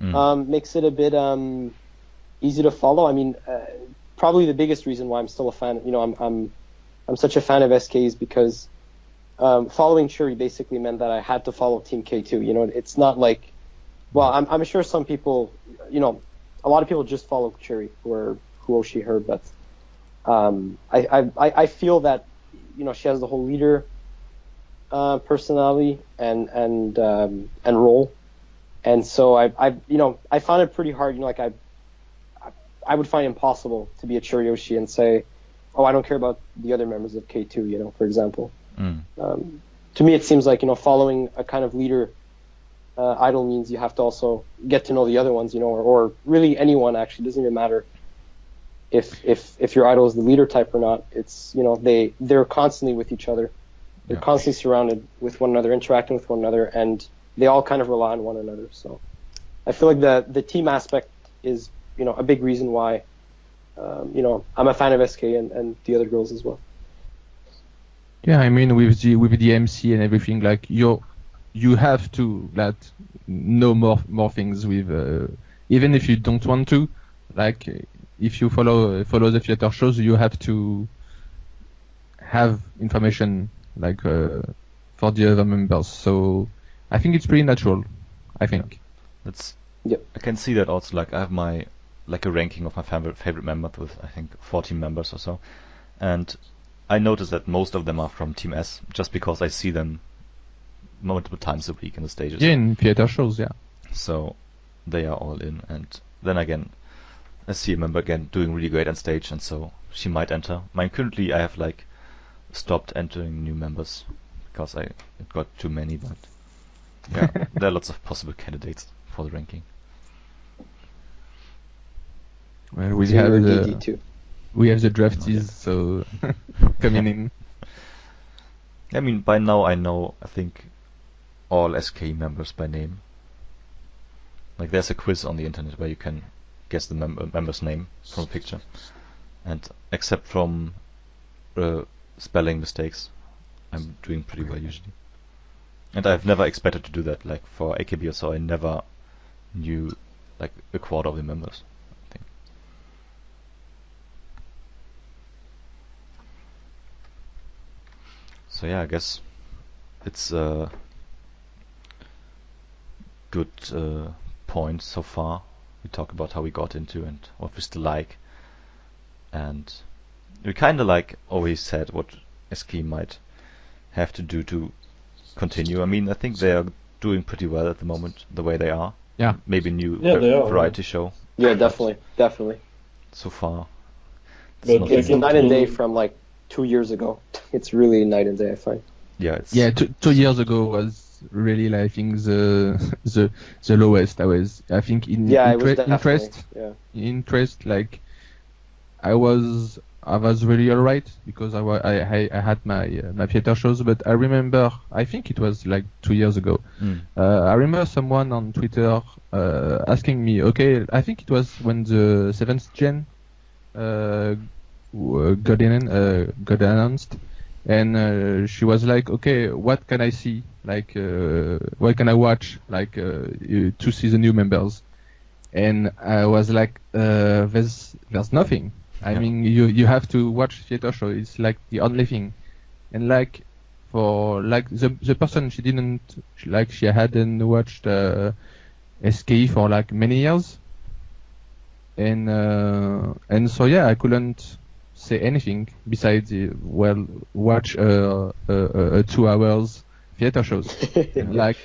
makes it a bit easy to follow. I mean, probably the biggest reason why I'm still a fan, I'm such a fan of SK is because following Churi basically meant that I had to follow Team K2. It's not like, well, I'm sure some people, a lot of people just follow Churi who Oshi her, but I feel that she has the whole leader personality and role, and so I found it pretty hard. I would find it impossible to be a Churi Oshi and say, oh, I don't care about the other members of K2, for example. To me, it seems like, following a kind of leader idol means you have to also get to know the other ones, or really anyone, actually. It doesn't even matter if your idol is the leader type or not. It's, they're constantly with each other. They're constantly surrounded with one another, interacting with one another, and they all kind of rely on one another. So I feel like the team aspect is, a big reason why, I'm a fan of SK and the other girls as well. Yeah, I mean, with the MC and everything, like you have to know more things with, even if you don't want to, like if you follow the theater shows, you have to have information for the other members. So I think it's pretty natural. I think. I can see that also. I have my a ranking of my favorite members with I think 14 members or so, and I noticed that most of them are from Team S, just because I see them multiple times a week in the stages. Yeah, in theater shows, yeah. So they are all in, and then again, I see a member again doing really great on stage, and so she might enter. Currently I have stopped entering new members because it got too many, but yeah, there are lots of possible candidates for the ranking. Well, we have the draftees, so coming in. I mean, by now I know, I think, all SK members by name. There's a quiz on the internet where you can guess the member's name from a picture. And except from spelling mistakes, I'm doing pretty well usually. And I've never expected to do that. For AKB or so, I never knew a quarter of the members, I think. So yeah, I guess it's a good point so far. We talk about how we got into and what we still like, and we kind of always said what SK might have to do to continue. I mean, I think they are doing pretty well at the moment, the way they are. Yeah. Maybe new variety show. Yeah, definitely. So far. It's night and day from 2 years ago. It's really night and day, I find. Yeah. 2 years ago was really, I think, the lowest. I think in interest. Yeah. Interest, I was really alright because I had my theater shows, but I remember, I think it was 2 years ago. I remember someone on Twitter asking me, okay, I think it was when the 7th gen got announced, and she was like, okay, what can I see? What can I watch? To see the new members? And I was like, there's nothing. I mean, you have to watch theater show. It's the only thing. And for the person, she hadn't watched SKE for like many years, and so yeah, I couldn't say anything besides watch 2 hours theater shows. Like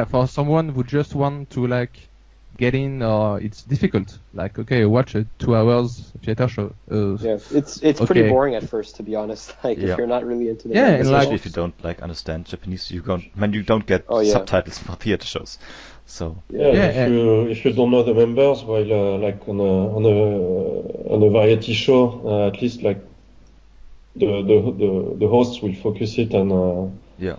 for someone who just want to like get in, it's difficult. Like, okay, watch a 2 hours theater show. It's pretty boring at first, to be honest. Like if you're not really into the especially if you don't like understand Japanese, you don't get subtitles for theater shows. So if you don't know the members, while like on a variety show, at least like the hosts will focus it on Yeah.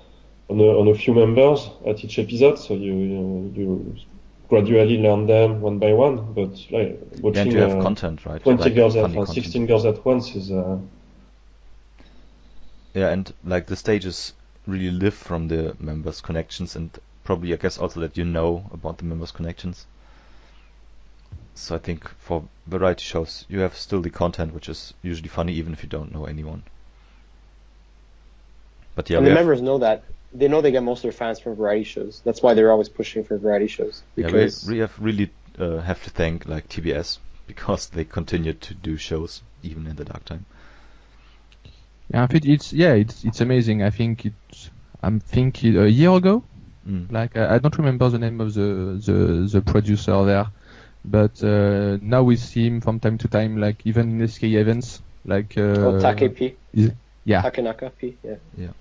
on a few members at each episode, so you gradually learn them one by one. But like And watching you have content, right? 20 Like girls funny at content. 16 girls at once is Yeah, and like the stages really live from the members' connections, and probably I guess also that you know about the members' connections. So I think for variety shows you have still the content, which is usually funny even if you don't know anyone. But yeah, And we the have, members know that. They know they get most of their fans from variety shows. That's why they're always pushing for variety shows. yeah, Because we have really have to thank like TBS because they continue to do shows even in the dark time. Yeah, I think it's amazing. I think a year ago, like I don't remember the name of the producer there, but now we see him from time to time, like even in SK events, like Take P. yeah, Takenaka P. Yeah. Yeah.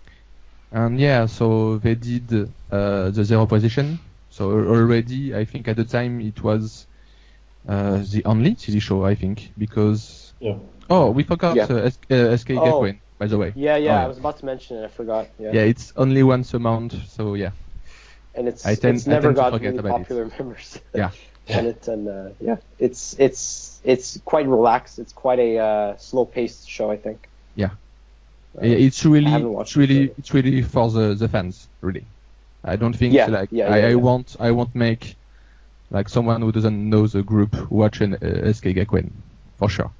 and yeah, so they did the Zero Position. So already, I think at the time it was the only TV show, I think, because yeah. oh, we forgot Yeah. SK Gateway, by the way. Yeah, Oh, yeah. I was about to mention it. I forgot. Yeah. Yeah, it's only once a month, so yeah. And it's I tend never to got forget really about it. popular members. Yeah. And yeah, it's quite relaxed. It's quite a slow-paced show, I think. Yeah. It's really haven't watched it, it's really for the fans, really. I don't think Yeah, like yeah, I yeah. won't make like someone who doesn't know the group watch an SK Gakuen for sure.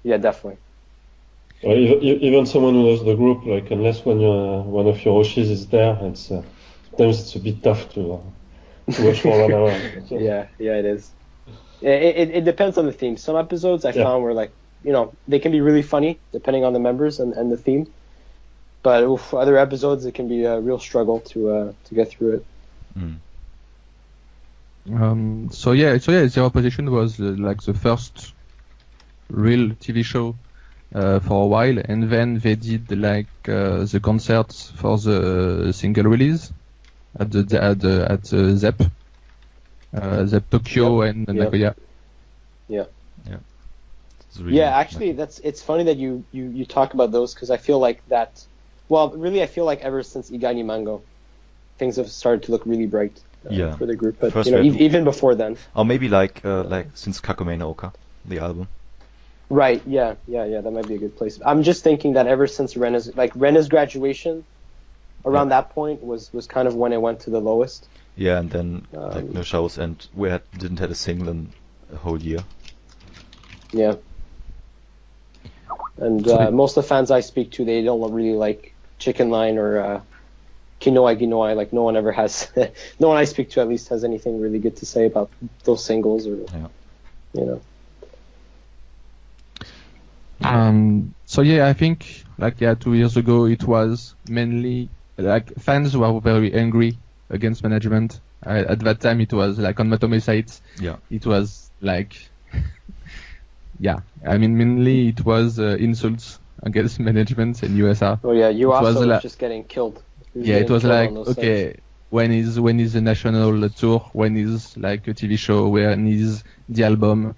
Yeah, definitely. Even someone who knows the group, like unless when one of your Oshis is there, it's sometimes it's a bit tough to watch for 1 hour. Yeah, it is. It depends on the theme. Some episodes I found were like, they can be really funny depending on the members and the theme. But other episodes it can be a real struggle to get through it. So yeah, Zero Position was like the first real TV show for a while, and then they did like the concerts for the single release at Zep Tokyo and Nagoya. Yeah. It's really Yeah, actually, it's funny that you talk about those because I feel like that. Well, really, I feel like ever since Igani Mango, things have started to look really bright for the group. But First even before then. Or maybe like since Kakume no Oka, the album. Right. Yeah. That might be a good place. I'm just thinking that ever since Rena's graduation, around that point was kind of when it went to the lowest. Yeah, and then like no shows, and we didn't have a single in a whole year. Yeah. And most of the fans I speak to, they don't really like Chicken Line or Kinoai. Like no one ever has, no one I speak to at least has anything really good to say about those singles or, So yeah, I think 2 years ago it was mainly like fans were very angry against management. At that time it was like on Matome sites. Yeah. It was like, yeah, I mean mainly it was insults against management in USR. Oh yeah, USR was like, just getting killed. It was like, okay, when is the national tour? When is like a TV show? When is the album?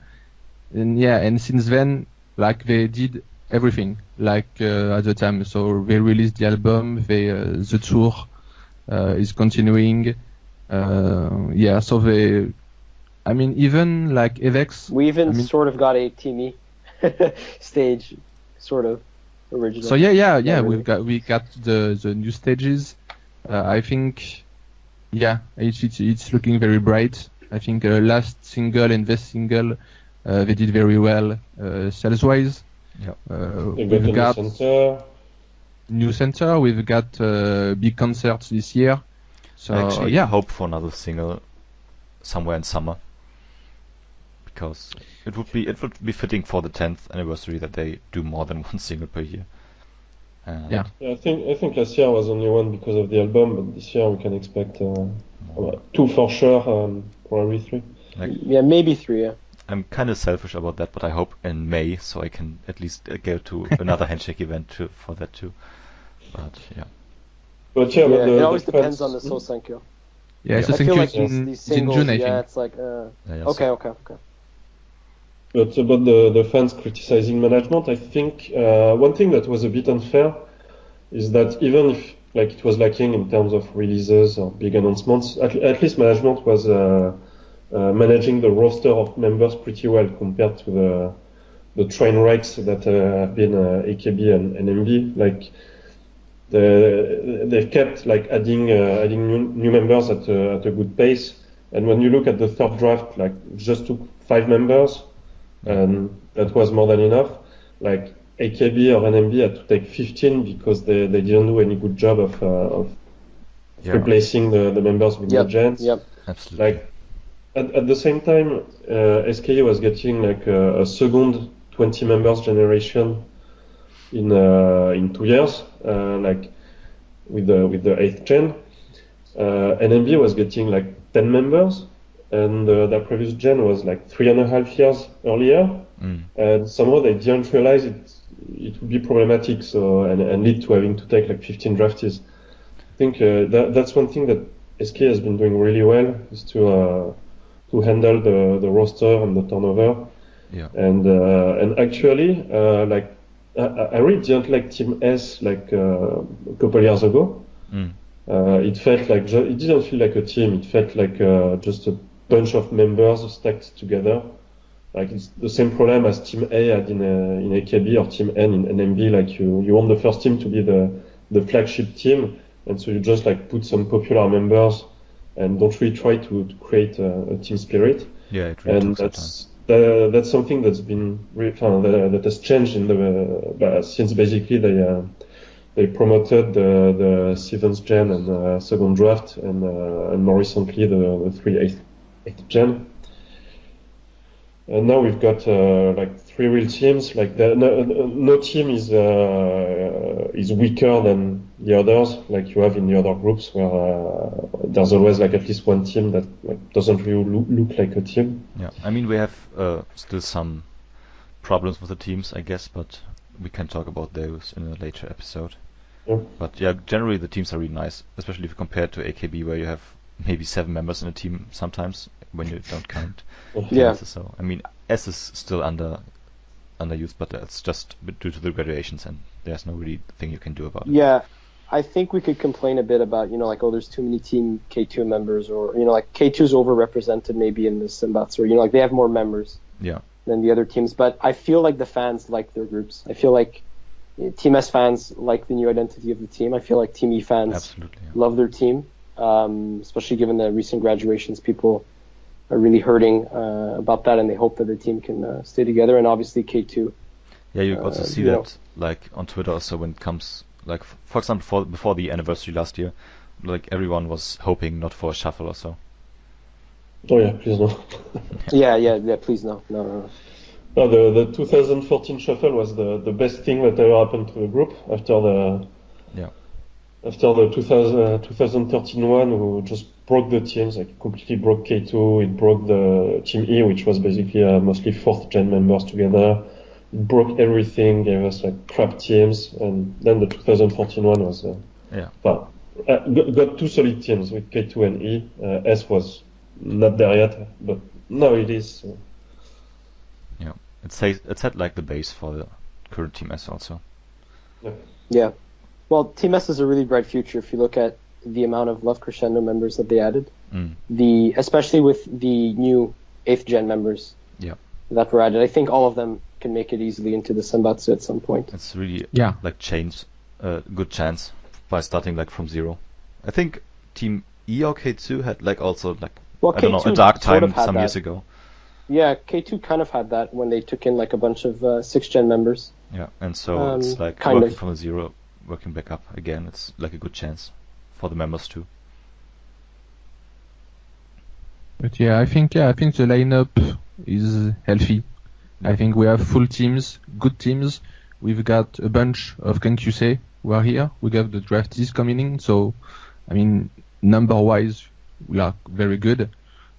And since then, like they did everything at the time. So they released the album. The tour is continuing. So they, I mean, even like Avex. We sort of got a Teamy stage, sort of original. So really. we got the new stages. I think, it's looking very bright. I think last single and this single, they did very well sales wise. Yeah. We've got new center. We've got big concerts this year. So actually, hope for another single somewhere in summer, because it would be fitting for the 10th anniversary that they do more than one single per year. I think last year was only one because of the album, but this year we can expect 2 for sure, probably 3. Maybe 3. Yeah. I'm kind of selfish about that, but I hope in May, so I can at least go to another handshake event for that too. But yeah. But it always depends on the Sosenkyo. Yeah, I feel like in these singles, June, I think. it's like okay. But about the fans criticizing management, I think one thing that was a bit unfair is that even if like it was lacking in terms of releases or big announcements, at least management was managing the roster of members pretty well compared to the train wrecks that have been AKB and NMB. Like they've kept like adding new members at a good pace. And when you look at the third draft, like just took 5 members, and that was more than enough. Like AKB or NMB had to take 15 because they didn't do any good job of replacing the members with new gens. Yep. Absolutely. Like at the same time, SKE was getting like a second 20 members generation in 2 years, like with the 8th gen. NMB was getting like 10 members, and their previous gen was like 3.5 years earlier, and somehow they didn't realize it would be problematic, so and lead to having to take like 15 draftees. I think that's one thing that SK has been doing really well, is to handle the roster and the turnover. Yeah. And actually, like I really didn't like Team S like a couple years ago. It felt like it didn't feel like a team. It felt like just a bunch of members stacked together. Like it's the same problem as Team A had in AKB or Team N in NMB. Like you want the first team to be the flagship team, and so you just like put some popular members and don't really try to create a team spirit. Yeah, it really and takes that's something that's been that has changed since basically they promoted the 7th gen and 2nd draft, and more recently the 8th gen. And now we've got like 3 real teams. Like no team is weaker than the others, like you have in the other groups, where there's always like at least one team that like doesn't really look like a team. Yeah, I mean we have still some problems with the teams, I guess, but we can talk about those in a later episode. Yeah. But yeah, generally the teams are really nice, especially if you compare it to AKB, where you have maybe 7 members in a team sometimes when you don't count. Yeah. So I mean, S is still underused, but that's just due to the graduations, and there's no really thing you can do about it. Yeah, I think we could complain a bit about, like, oh, there's too many Team K2 members, or, like, K2's overrepresented maybe in the Senbatsu, or, like, they have more members than the other teams. But I feel like the fans like their groups. I feel like Team S fans like the new identity of the team. I feel like Team E fans love their team, especially given the recent graduations. People are really hurting about that, and they hope that the team can stay together. And obviously K2. Yeah, you also see that like on Twitter also, when it comes, like, for example, before the anniversary last year, like everyone was hoping not for a shuffle or so. Oh yeah, please no. yeah, please no. No, the 2014 shuffle was the best thing that ever happened to the group after the 2013 one, who just broke the teams, like completely broke K2. It broke the Team E, which was basically mostly 4th gen members together. It broke everything, gave us like crap teams, and then the 2014 one was got 2 solid teams with K2 and E. S was not there yet, but now it is. So. Yeah, it set like the base for the current Team S also. Yeah. Well, Team S has a really bright future if you look at the amount of Love Crescendo members that they added. Especially with the new 8th gen members that were added. I think all of them can make it easily into the Senbatsu at some point. It's really like good chance by starting like from 0. I think Team E or K2 had like also like I don't know, a dark time some years ago. Yeah, K2 kind of had that when they took in like a bunch of 6th gen members. Yeah, and so it's like working from 0, working back up again. It's like a good chance for the members too. But yeah, I think the lineup is healthy. I think we have full teams, good teams. We've got a bunch of Kenkyusei who are here. We got the draftees coming in, so I mean, number-wise, we are very good.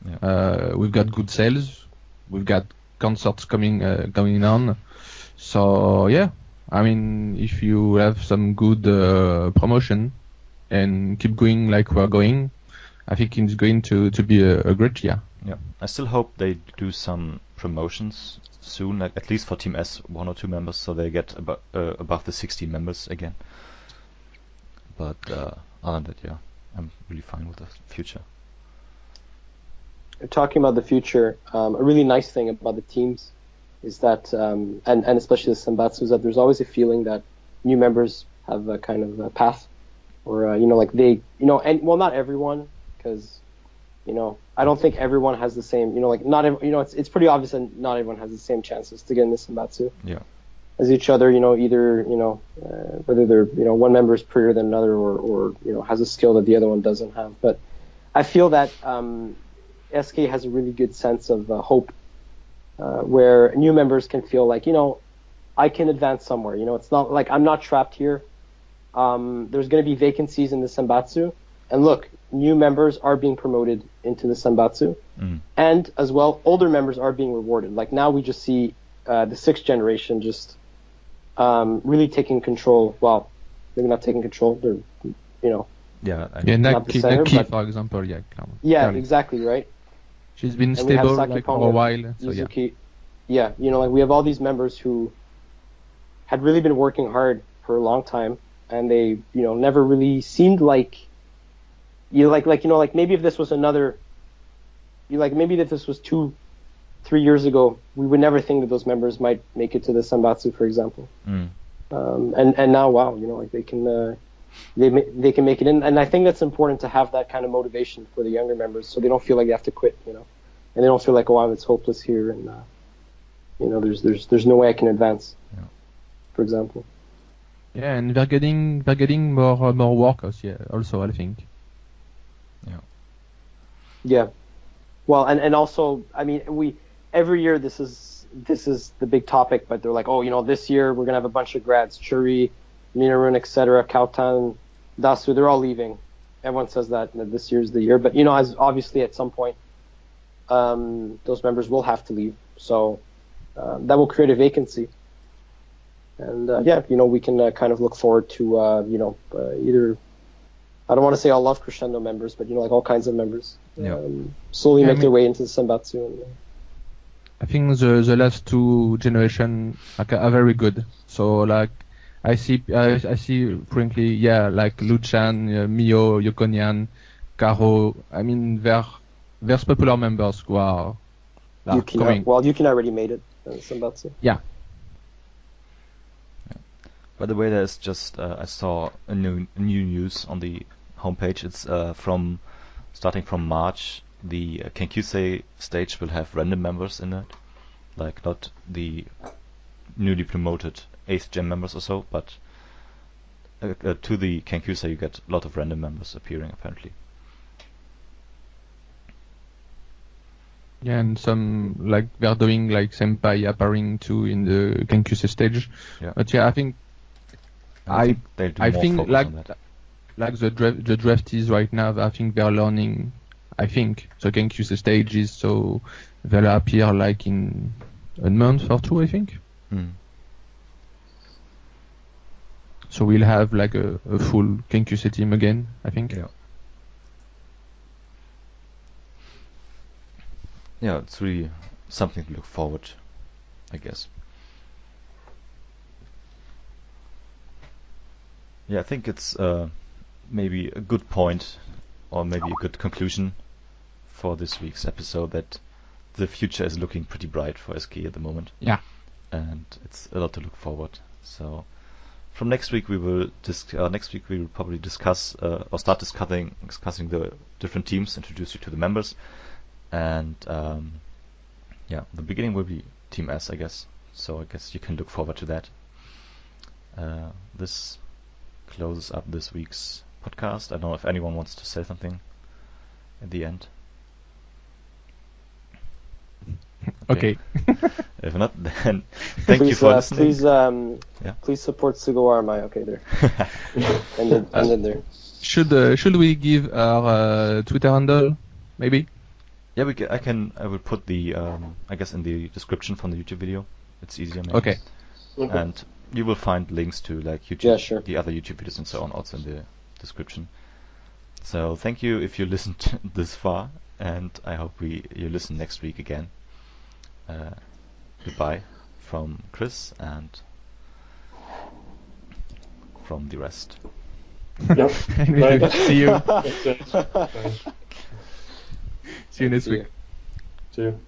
Yeah. We've got good sales. We've got concerts going on. So yeah, I mean, if you have some good promotion and keep going like we're going, I think it's going to be a great year. Yeah, I still hope they do some promotions soon, like at least for Team S, 1 or 2 members, so they get above the 16 members again. But other than that, yeah, I'm really fine with the future. Talking about the future, a really nice thing about the teams is that, and especially the Senbatsu, is that there's always a feeling that new members have a kind of a path, or like they, and well, not everyone, because I don't think everyone has the same, like not every, it's pretty obvious that not everyone has the same chances to get in the Senbatsu. Yeah. As each other, either whether they're one member is prettier than another, or has a skill that the other one doesn't have. But I feel that SK has a really good sense of hope, where new members can feel like I can advance somewhere. It's not like I'm not trapped here. There's going to be vacancies in the Senbatsu, and look, new members are being promoted into the Senbatsu, and as well, older members are being rewarded. Like now, we just see the 6th generation just really taking control. Well, maybe not taking control. They're Yeah, not the center, Naki, but- for example, yeah. yeah, clearly. exactly right. She's been And we have stable Saki like, for Ponga, a while, so yeah. Yuzuki. Yeah, like we have all these members who had really been working hard for a long time, and they, never really seemed like, like maybe if this was another, maybe if this was 2-3 years ago, we would never think that those members might make it to the Senbatsu, for example. And now, wow, like they can. They can make it in, and I think that's important to have that kind of motivation for the younger members, so they don't feel like they have to quit, and they don't feel like, oh, it's hopeless here, and there's no way I can advance, for example. Yeah, and they're getting more workers, also, I think. Yeah. Well, and also, I mean, every year this is the big topic, but they're like, oh, this year we're gonna have a bunch of grads, Churi, Minarun, etc., Kautan, Dasu, they're all leaving. Everyone says that this year's the year, but as obviously at some point, those members will have to leave, so that will create a vacancy. And we can kind of look forward to either, I don't want to say all Love Crescendo members, but like all kinds of members, slowly make their way into the Senbatsu. And, I think the last 2 generation are very good. So like I see frankly, like Luchan, Mio, Yokonian, Karo. I mean, there's popular members who are coming. Well, Yukina already made it in Senbatsu. Yeah. By the way, there's just I saw a new news on the homepage. It's starting from March. The Kenkyusei stage will have random members in it, like not the newly promoted 8th gen members or so, but to the Kenkyusei you get a lot of random members appearing apparently. Yeah, and some like they're doing like senpai appearing too in the Kenkyusei stage. Yeah. But yeah, I think they'll do I more think focus on that. like the draftees right now, I think they're learning. I think the Kenkyusei stages, so they'll appear like in a month or 2, I think. So we'll have like a full Kenkyusei team again, I think. Yeah, it's really something to look forward to, I guess. Yeah, I think it's maybe a good point, or maybe a good conclusion for this week's episode, that the future is looking pretty bright for SK at the moment. Yeah. And it's a lot to look forward. So from next week we will probably discuss or start discussing the different teams, introduce you to the members, and the beginning will be Team S, I guess. So I guess you can look forward to that. This closes up this week's podcast. I don't know if anyone wants to say something at the end. Okay. If not, then thank you for listening. Please support Sugawara. Okay, there. Ended there. Should we give our Twitter handle, maybe? Yeah, I will put the I guess in the description from the YouTube video. It's easier maybe. Okay. And you will find links to like YouTube, sure. the other YouTube videos and so on, also in the description. So thank you if you listened this far, and I hope you listen next week again. Goodbye from Chris and from the rest. Yep. Bye. See you. Bye. See you next week. See you.